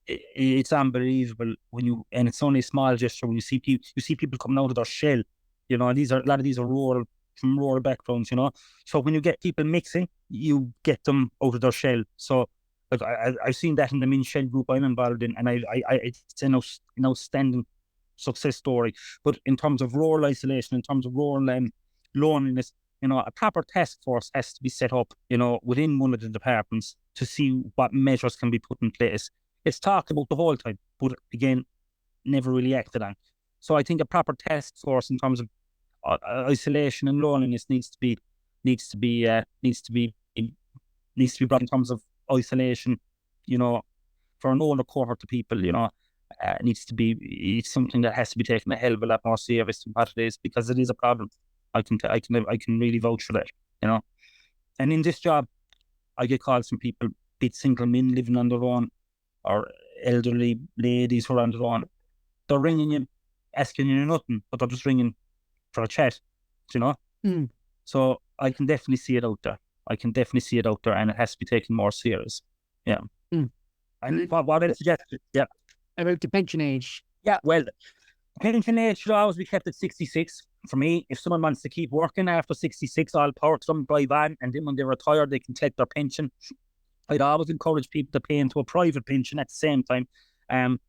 it's unbelievable and it's only a small gesture when you see people coming out of their shell. A lot of these are from rural backgrounds, So when you get people mixing, you get them out of their shell. So I've seen that in the Min Shed group I'm involved in, and it's an outstanding success story. But in terms of rural isolation, in terms of rural loneliness, a proper task force has to be set up, within one of the departments to see what measures can be put in place. It's talked about the whole time, but again, never really acted on. So I think a proper task force in terms of isolation and loneliness needs to be brought in terms of isolation, for an older cohort of people, it's something that has to be taken a hell of a lot more serious than what it is, because it is a problem. I can really vouch for that, And in this job, I get calls from people, be it single men living on their own, or elderly ladies who are on their own. They're ringing you, asking you nothing, but they're just ringing for a chat, So I can definitely see it out there. And it has to be taken more serious. Yeah. And what I suggested, yeah. About the pension age. Yeah, well, pension age should always be kept at 66. For me, if someone wants to keep working after 66, all power to them, drive on, and then when they retire, they can collect their pension. I'd always encourage people to pay into a private pension at the same time. But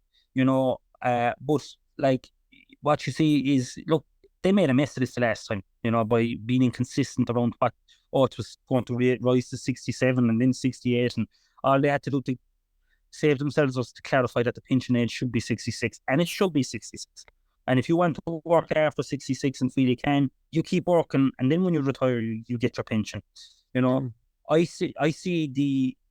like what you see is, look, they made a mess of this the last time, by being inconsistent around it was going to rise to 67 and then 68, and all they had to do to save themselves was to clarify that the pension age should be 66, and it should be 66. And if you want to work after 66 and feel you can, you keep working, and then when you retire, you get your pension. You know, I see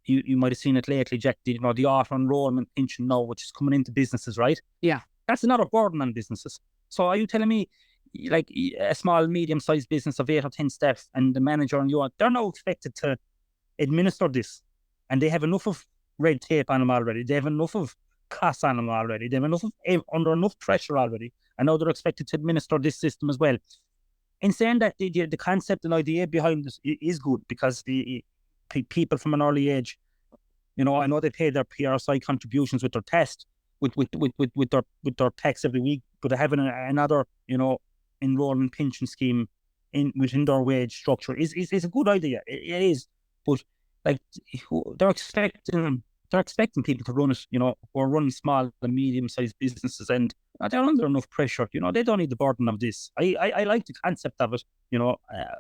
you might have seen it lately, Jack. The auto enrollment pension now, which is coming into businesses, right? Yeah. That's another burden on businesses. So are you telling me, like a small, medium-sized business of 8 or 10 staff, and the manager and they're now expected to administer this, and they have enough of red tape on them already. They have enough of costs on them already. They have enough of under enough pressure already, and now they're expected to administer this system as well. In saying that, the concept and idea behind this is good, because the people from an early age, I know they pay their PRSI contributions with their test, with their tax every week, but having another enrollment pension scheme within their wage structure is a good idea. It is, but like they're expecting people to run it, who are running small and medium sized businesses, and they're under enough pressure. They don't need the burden of this. I like the concept of it,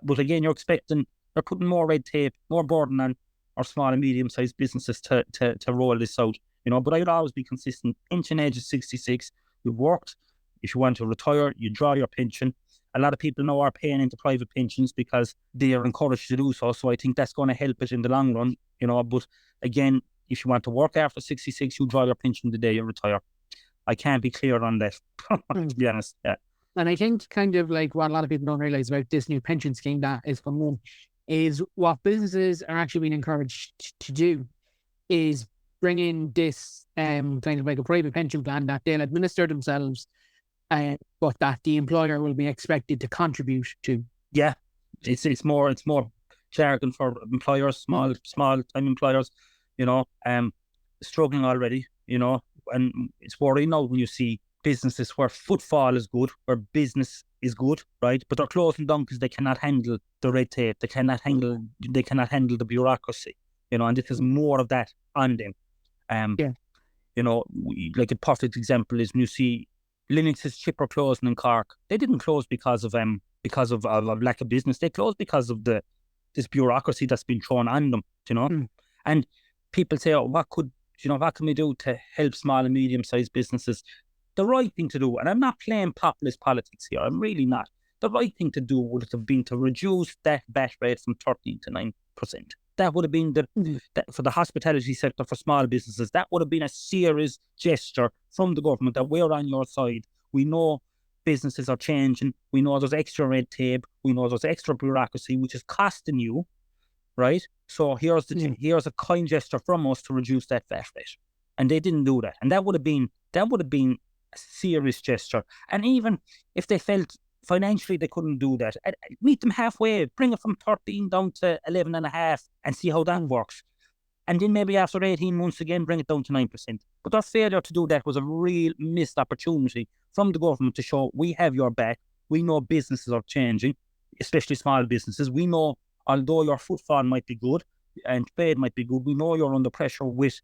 but again, they're putting more red tape, more burden on our small and medium sized businesses to roll this out. But I would always be consistent. Pension age is 66. You've worked. If you want to retire, you draw your pension. A lot of people now are paying into private pensions because they are encouraged to do so. So I think that's going to help it in the long run, But again, if you want to work after 66, you draw your pension the day you retire. I can't be clear on that, to be honest. Yeah. And I think kind of like what a lot of people don't realize about this new pension scheme that is coming in is what businesses are actually being encouraged to do is bring in this kind of like a private pension plan that they'll administer themselves, but that the employer will be expected to contribute to. Yeah, it's more jargon for employers, small time employers, struggling already, and it's worrying now when you see businesses where footfall is good, where business is good, right? But they're closing down because they cannot handle the red tape, they cannot handle the bureaucracy, and this is more of that on them. Like a perfect example is when you see Linux's chipper closing in Cork. They didn't close because of lack of business. They closed because of this bureaucracy that's been thrown on them, And people say, what can we do to help small and medium sized businesses? The right thing to do, and I'm not playing populist politics here, I'm really not. The right thing to do would have been to reduce that VAT rate from 13 to 9%. That would have been for the hospitality sector, for small businesses, that would have been a serious gesture from the government that we're on your side. We know businesses are changing. We know there's extra red tape. We know there's extra bureaucracy, which is costing you, right? So here's a kind gesture from us to reduce that VAT rate. And they didn't do that. And that would have been a serious gesture. And even if they felt financially they couldn't do that, meet them halfway, bring it from 13 down to 11.5 and see how that works. And then maybe after 18 months again, bring it down to 9%. But their failure to do that was a real missed opportunity from the government to show we have your back. We know businesses are changing, especially small businesses. We know, although your footfall might be good and trade might be good, we know you're under pressure with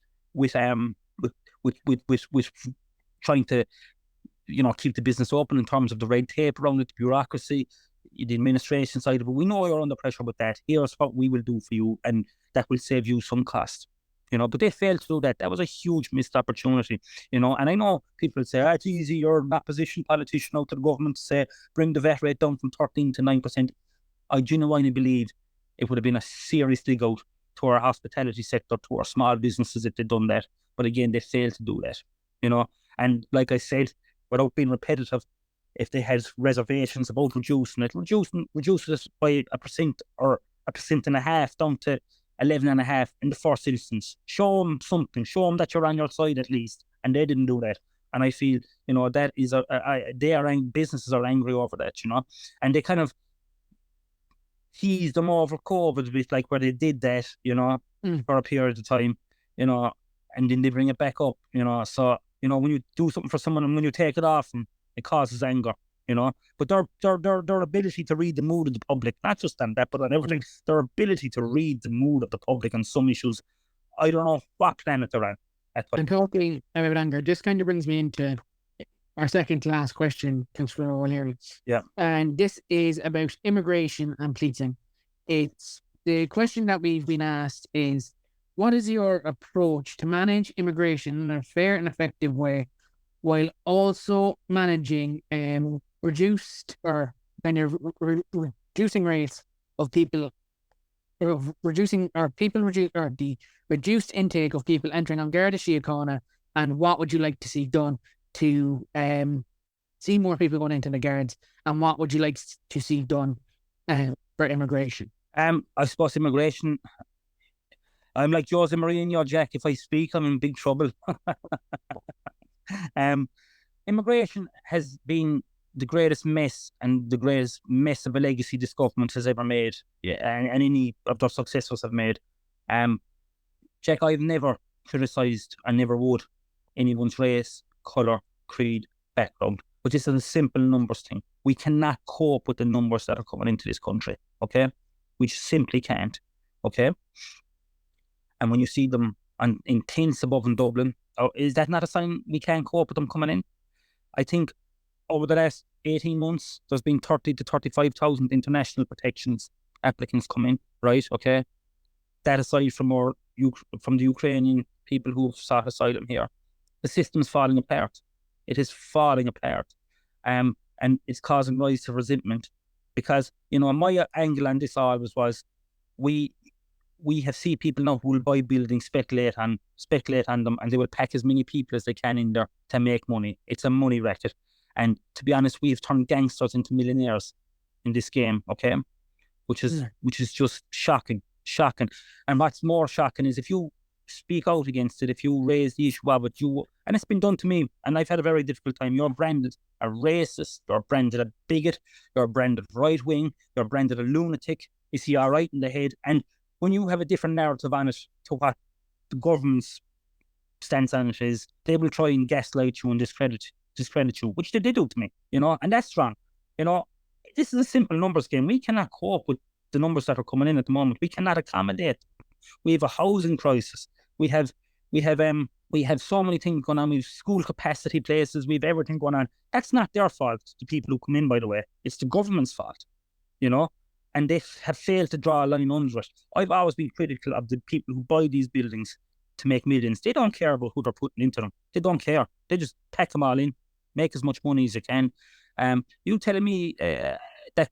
trying to keep the business open in terms of the red tape around it, the bureaucracy, the administration side of it. We know you're under pressure with that. Here's what we will do for you, and that will save you some cost. But they failed to do that. That was a huge missed opportunity, and I know people say, it's easy, you're an opposition politician out to the government to say, bring the VAT rate down from 13 to 9%. I genuinely believe it would have been a serious dig out to our hospitality sector, to our small businesses if they'd done that. But again, they failed to do that, and like I said, without being repetitive, if they had reservations about reducing it by 1% or 1.5% down to 11.5% in the first instance. Show them something. Show them that you're on your side at least. And they didn't do that. And I feel, that is businesses are angry over that, and they kind of teased them over COVID a bit, like where they did that, for a period of time, and then they bring it back up, So, when you do something for someone and when you take it off them, it causes anger, But their ability to read the mood of the public, not just on that, but on everything, their ability to read the mood of the public on some issues, I don't know what planet they're on. And talking about anger, this kind of brings me into our second to last question, Councilor O'Leary. Yeah. And this is about immigration and policing. It's the question that we've been asked is, what is your approach to manage immigration in a fair and effective way while also managing reduced or kind of reducing rates of people, or reducing or people reduce or the reduced intake of people entering on Garda Síochána, and what would you like to see done to see more people going into the Guards, and what would you like to see done for immigration? I suppose immigration, I'm like Jose Mourinho, Jack. If I speak, I'm in big trouble. Immigration has been the greatest mess and the greatest mess of a legacy this government has ever made. Yeah, and any of their successors have made. Jack, I've never criticised, and never would, anyone's race, colour, creed, background. But this is a simple numbers thing. We cannot cope with the numbers that are coming into this country, okay? We just simply can't, okay? And when you see them in tents above in Dublin, is that not a sign we can't cope with them coming in? I think over the last 18 months, there's been 30 to 35,000 international protections applicants come in, right? Okay. That aside from from the Ukrainian people who have sought asylum here, the system's falling apart. It is falling apart. And it's causing rise of resentment, because, my angle on this always was, we have seen people now who will buy buildings, speculate on them, and they will pack as many people as they can in there to make money. It's a money racket. And to be honest, we've turned gangsters into millionaires in this game, okay? Which is just shocking. And what's more shocking is if you speak out against it, if you raise the issue of it, and it's been done to me, and I've had a very difficult time. You're branded a racist, you're branded a bigot, you're branded right-wing, you're branded a lunatic. Is he all right in the head? And when you have a different narrative on it to what the government's stance on it is, they will try and gaslight you and discredit you, which they did do to me, and that's wrong. This is a simple numbers game. We cannot cope with the numbers that are coming in at the moment. We cannot accommodate. We have a housing crisis. We have so many things going on. We have school capacity places. We have everything going on. That's not their fault, the people who come in, by the way. It's the government's fault, and they have failed to draw a line under it. I've always been critical of the people who buy these buildings to make millions. They don't care about who they're putting into them. They don't care. They just pack them all in, make as much money as they can. You telling me that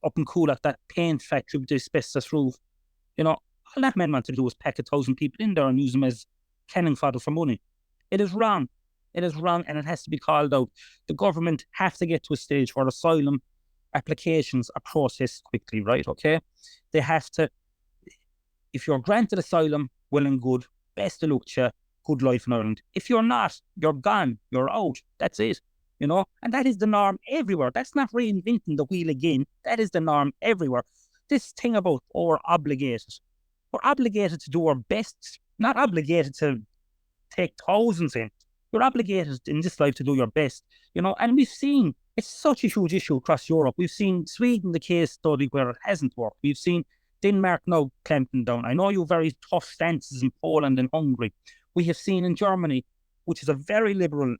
up in Coolock, that paint factory with the asbestos roof, all that man wanted to do was pack 1,000 people in there and use them as cannon fodder for money. It is wrong. It is wrong, and it has to be called out. The government has to get to a stage where asylum applications are processed quickly, right? Okay? They have to, if you're granted asylum, well and good, best of luck to you, good life in Ireland. If you're not, you're gone, you're out. That's it. And that is the norm everywhere. That's not reinventing the wheel again. That is the norm everywhere. This thing about we're obligated to do our best, not obligated to take thousands in. You're obligated in this life to do your best, and we've seen it's such a huge issue across Europe. We've seen Sweden, the case study where it hasn't worked. We've seen Denmark now clamping down. I know you very tough stances in Poland and Hungary. We have seen in Germany, which is a very liberal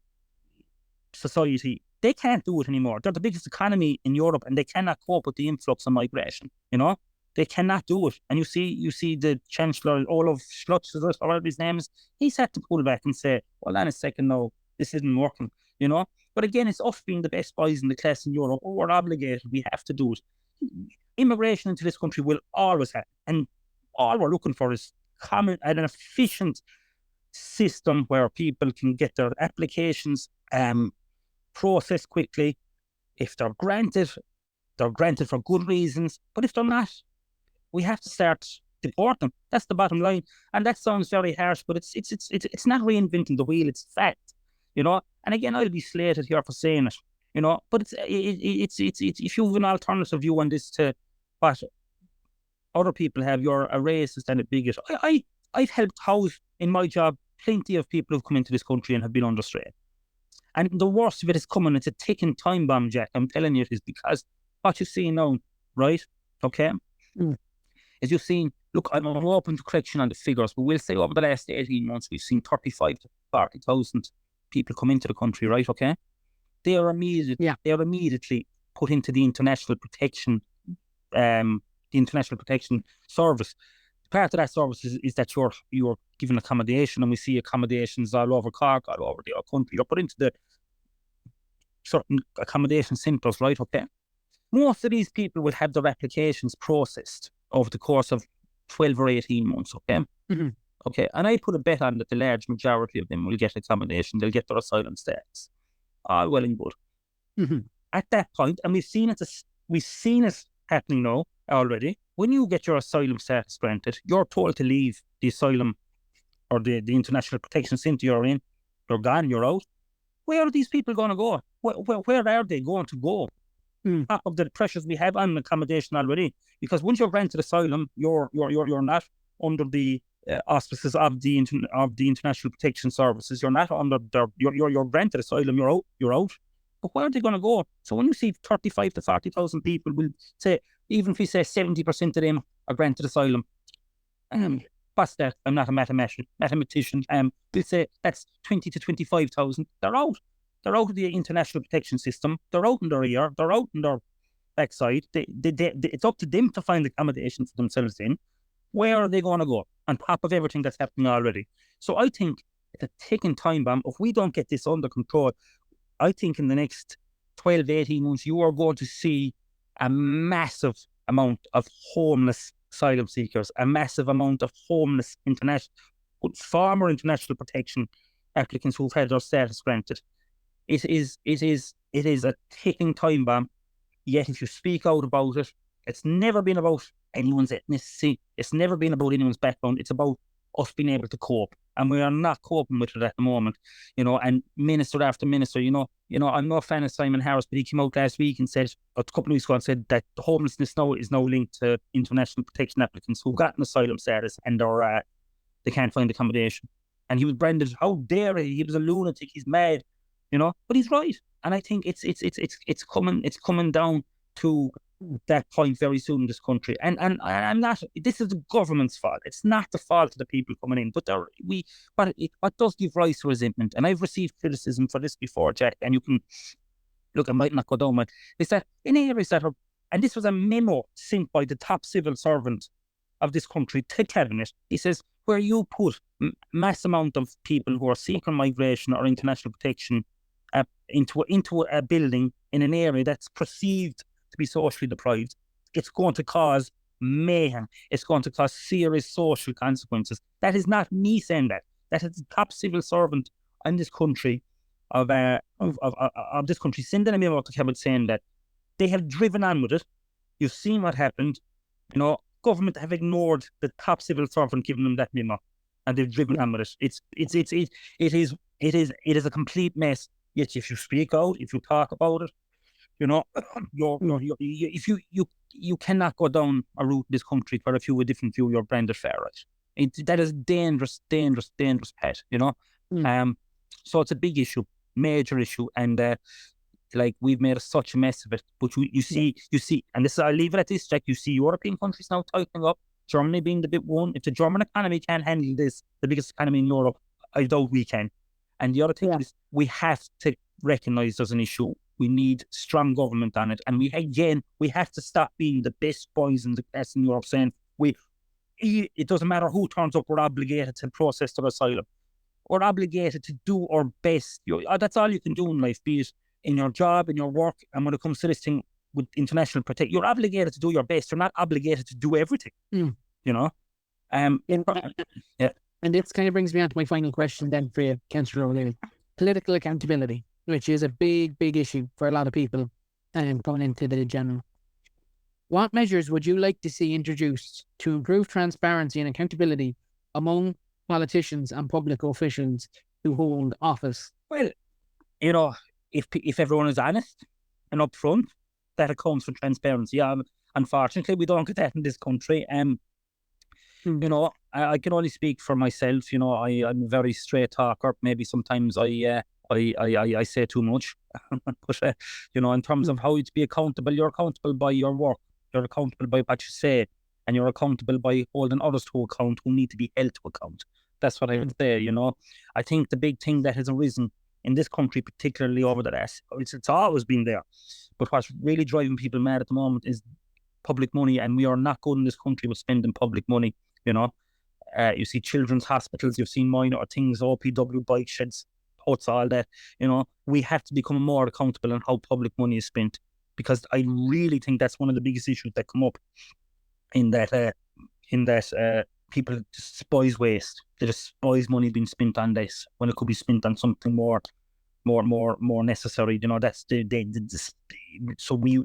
society, they can't do it anymore. They're the biggest economy in Europe, and they cannot cope with the influx of migration. They cannot do it. And you see the Chancellor Olaf Scholz, or whatever his name is, he's had to pull back and say, well, on a second, no, this isn't working, But again, it's us being the best boys in the class in Europe. We're obligated. We have to do it. Immigration into this country will always happen. And all we're looking for is common and an efficient system where people can get their applications processed quickly. If they're granted for good reasons. But if they're not, we have to start deporting them. That's the bottom line. And that sounds very harsh, but it's not reinventing the wheel. It's fact, And again, I'll be slated here for saying it, But it's if you have an alternative view on this to what other people have, you're a racist and a bigot. I've helped house in my job plenty of people who've come into this country and have been under strain. And the worst of it is coming. It's a ticking time bomb, Jack. I'm telling you it is, because what you see now, right? Okay, as you've seen. Look, I'm open to correction on the figures, but we'll say over the last 18 months we've seen 35 to 40,000 people come into the country, right? Okay, they are immediately put into the international protection, Service. part of that service is that you're given accommodation, and we see accommodations all over Cork, all over the country. You're put into the certain accommodation centres, right? Okay. Most of these people will have their applications processed over the course of 12 or 18 months, okay? Mm-hmm. Okay, and I put a bet on that the large majority of them will get accommodation, they'll get their asylum status. All well and good. Mm-hmm. At that point, and we've seen it happening now already, when you get your asylum status granted, you're told to leave the asylum or the international protection centre you're in. You're gone, you're out. Where are these people going to go? Where are they going to go? Top of the pressures we have on accommodation already, because once you're granted asylum, you're not under the auspices of the international protection services. You're not under you're granted asylum. You're out. But where are they going to go? So when you see 35 to 40,000 people, we'll say, even if we say 70% of them are granted asylum, what's that? I'm not a mathematician. We'll say that's 20 to 25,000. They're out. They're out of the international protection system. They're out in their ear. They're out in their backside. It's up to them to find accommodation for themselves in. Where are they going to go? On top of everything that's happening already. So I think it's a ticking time bomb. If we don't get this under control, I think in the next 12, 18 months, you are going to see a massive amount of homeless asylum seekers, a massive amount of homeless former international protection applicants who've had their status granted. It is a ticking time bomb. Yet if you speak out about it, it's never been about anyone's ethnicity. It's never been about anyone's background. It's about us being able to cope. And we are not coping with it at the moment. And minister after minister, I'm not a fan of Simon Harris, but he came out last week and said, a couple of weeks ago, and said that homelessness now is linked to international protection applicants who've got an asylum status and they can't find accommodation. And he was branded, how dare he was a lunatic, he's mad. But he's right, and I think it's coming down to that point very soon in this country. And I'm not. This is the government's fault. It's not the fault of the people coming in. But what does give rise to resentment? And I've received criticism for this before, Jack. And you can look. I might not go down, but is that in areas that are, and this was a memo sent by the top civil servant of this country to cabinet. He says, where you put mass amount of people who are seeking migration or international protection into a building in an area that's perceived to be socially deprived, it's going to cause mayhem. It's going to cause serious social consequences. That is not me saying that. That is the top civil servant in this country of this country sending a memo to cabinet saying that they have driven on with it. You've seen what happened. Government have ignored the top civil servant giving them that memo, and they've driven on with it. It is a complete mess. Yet, if you speak out, if you talk about it, if you cannot go down a route in this country where if you have a different view, you're branded fair right. That is dangerous path. So it's a big issue, major issue, and we've made such a mess of it. But you see, and this I'll leave it at this, Jack. You see European countries now tightening up. Germany being the big one. If the German economy can't handle this, the biggest economy in Europe, I doubt we can. And the other thing is, we have to recognise there's an issue. We need strong government on it. And we have to stop being the best boys in the class in Europe, saying it doesn't matter who turns up, we're obligated to process their asylum. We're obligated to do our best. That's all you can do in life, be it in your job, in your work. And when it comes to this thing with international protection, you're obligated to do your best. You're not obligated to do everything. Yeah. And this kind of brings me on to my final question then for you, Councillor O'Leary. Political accountability, which is a big, big issue for a lot of people coming into the general. What measures would you like to see introduced to improve transparency and accountability among politicians and public officials who hold office? Well, if everyone is honest and upfront, that accounts for transparency. Unfortunately, we don't get that in this country. I can only speak for myself. I'm a very straight talker. Maybe sometimes I say too much. But in terms of how to be accountable, you're accountable by your work. You're accountable by what you say, and you're accountable by holding others to account who need to be held to account. That's what I would say. I think the big thing that has arisen in this country, particularly over the last, it's always been there. But what's really driving people mad at the moment is public money, and we are not good in this country with spending public money. you know. You see children's hospitals, you've seen minor things, OPW bike sheds, huts, all that. You know, we have to become more accountable on how public money is spent, because I really think that's one of the biggest issues that come up in that people despise waste. They despise money being spent on this when it could be spent on something more necessary. You know, that's so we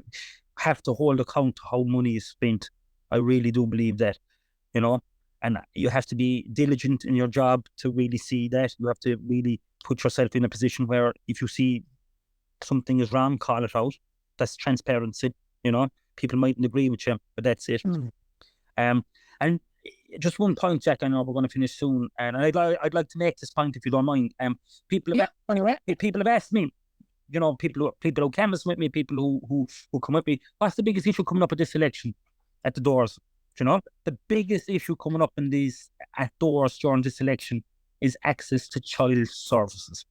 have to hold account to how money is spent. I really do believe that, you know, and you have to be diligent in your job to really see that. You have to really put yourself in a position where if you see something is wrong, call it out. That's transparency. You know, people mightn't agree with you, but that's it. And just one point, Jack. I know we're going to finish soon, and I'd like to make this point if you don't mind. People have asked me, you know, people who canvass with me, people who come with me, what's the biggest issue coming up at this election, at the doors? You know, the biggest issue coming up in these at doors during this election is access to child services.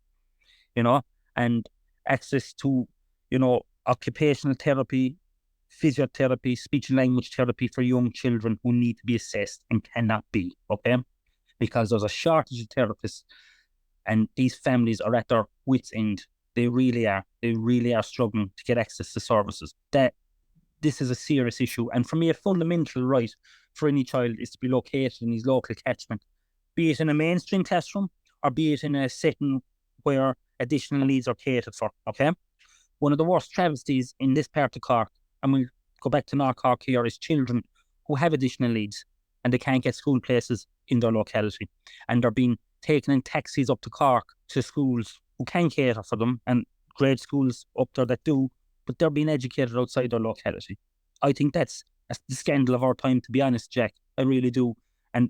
You know, and access to, you know, occupational therapy, physiotherapy, speech and language therapy for young children who need to be assessed and cannot be, okay? Because there's a shortage of therapists, and these families are at their wits' end. They really are. They really are struggling to get access to services. This is a serious issue. And for me, a fundamental right for any child is to be located in his local catchment, be it in a mainstream classroom or be it in a setting where additional needs are catered for, okay? One of the worst travesties in this part of Cork, and we'll go back to North Cork here, is children who have additional needs and they can't get school places in their locality. And they're being taken in taxis up to Cork to schools who can cater for them, and grade schools up there that do, but they're being educated outside their locality. I think that's the scandal of our time, to be honest, Jack. I really do. And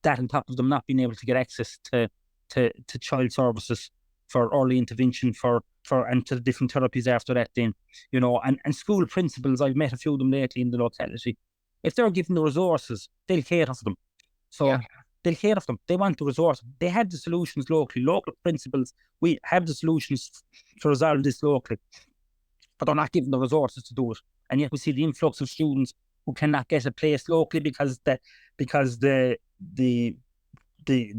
that on top of them not being able to get access to child services for early intervention and to the different therapies after that then, you know, and school principals, I've met a few of them lately in the locality. If they're given the resources, they'll cater for them. So they'll cater for them. They want the resources. They have the solutions locally. Local principals, we have the solutions to resolve this locally, but they're not given the resources to do it. And yet we see the influx of students who cannot get a place locally because the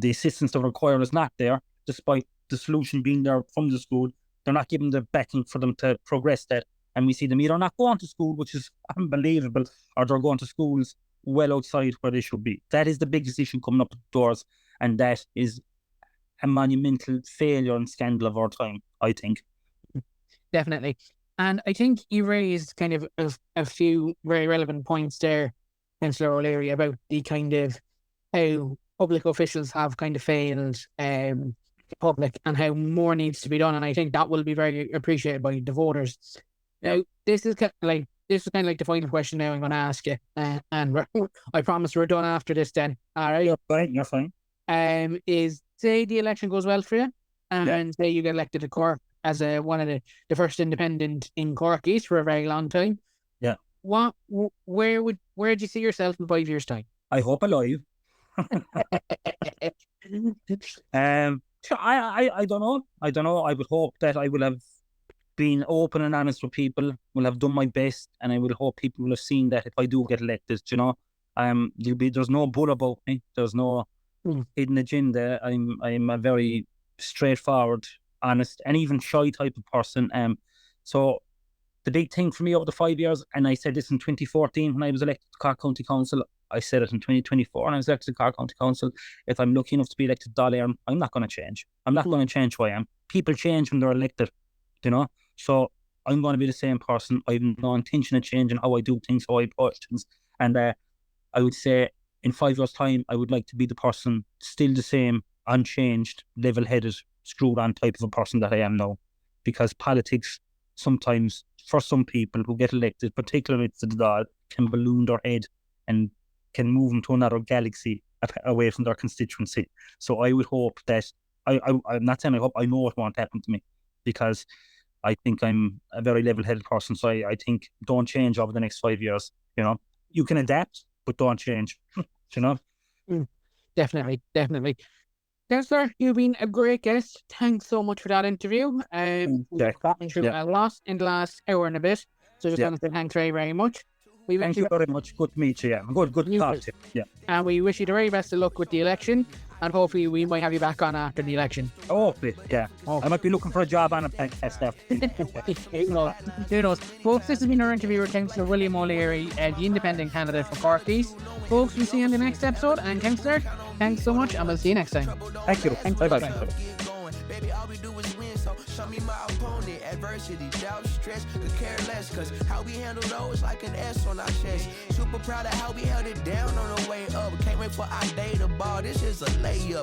assistance they require is not there, despite the solution being there from the school. They're not given the backing for them to progress that. And we see them either not going to school, which is unbelievable, or they're going to schools well outside where they should be. That is the biggest issue coming up at the doors, and that is a monumental failure and scandal of our time, I think. Definitely. And I think you raised kind of a few very relevant points there, Councillor O'Leary, about the kind of how public officials have kind of failed the public and how more needs to be done. And I think that will be very appreciated by the voters. Now, this is kind of like the final question now I'm going to ask you. And I promise we're done after this then. All right? You're fine. Is, say the election goes well for you, and say you get elected to Cork as one of the first independent in Cork East for a very long time. Yeah. Where do you see yourself in 5 years' time? I hope alive. I don't know. I would hope that I will have been open and honest with people, will have done my best, and I will hope people will have seen that if I do get elected, you know, there's no bull about me. There's no hidden agenda. I'm a very straightforward, honest, and even shy type of person. So the big thing for me over the 5 years, and I said this in 2014 when I was elected to Cork County Council, I said it in 2024 and I was elected to Cork County Council, if I'm lucky enough to be elected to Dáil, I'm not going to change. I'm not going to change who I am. People change when they're elected, you know? So I'm going to be the same person. I have no intention of changing how I do things, how I approach things. And I would say in 5 years' time, I would like to be the person, still the same, unchanged, level-headed, screwed-on type of a person that I am now. Because politics, sometimes, for some people who get elected, particularly to the Dáil, can balloon their head and can move them to another galaxy away from their constituency. So I would hope that, I'm not saying I hope, I know it won't happen to me, because I think I'm a very level-headed person. So I think don't change over the next 5 years, you know. You can adapt, but don't change, you know. Definitely. Councillor, you've been a great guest. Thanks so much for that interview. We've gotten through a lot in the last hour and a bit. So just want to say thanks very, very much. We Thank wish you very much. Good to meet you. Yeah, good You talk too. to you. Yeah. and we wish you the very best of luck with the election, and hopefully we might have you back on after the election. Hopefully, yeah. Oh. I might be looking for a job on a podcast now. Who knows? Folks, this has been our interview with Councillor William O'Leary, the independent candidate for Cork East. Folks, we'll see you in the next episode. And Councillor, thanks so much, and we'll see you next time. Thank you. Thanks. Bye bye. Baby, all we do is win, so show me my opponent. Adversity, doubt, stress, could care less. Cause how we handle those like an S on our chest. Super proud of how we held it down on the way up. Can't wait for our day to ball. This is a layup.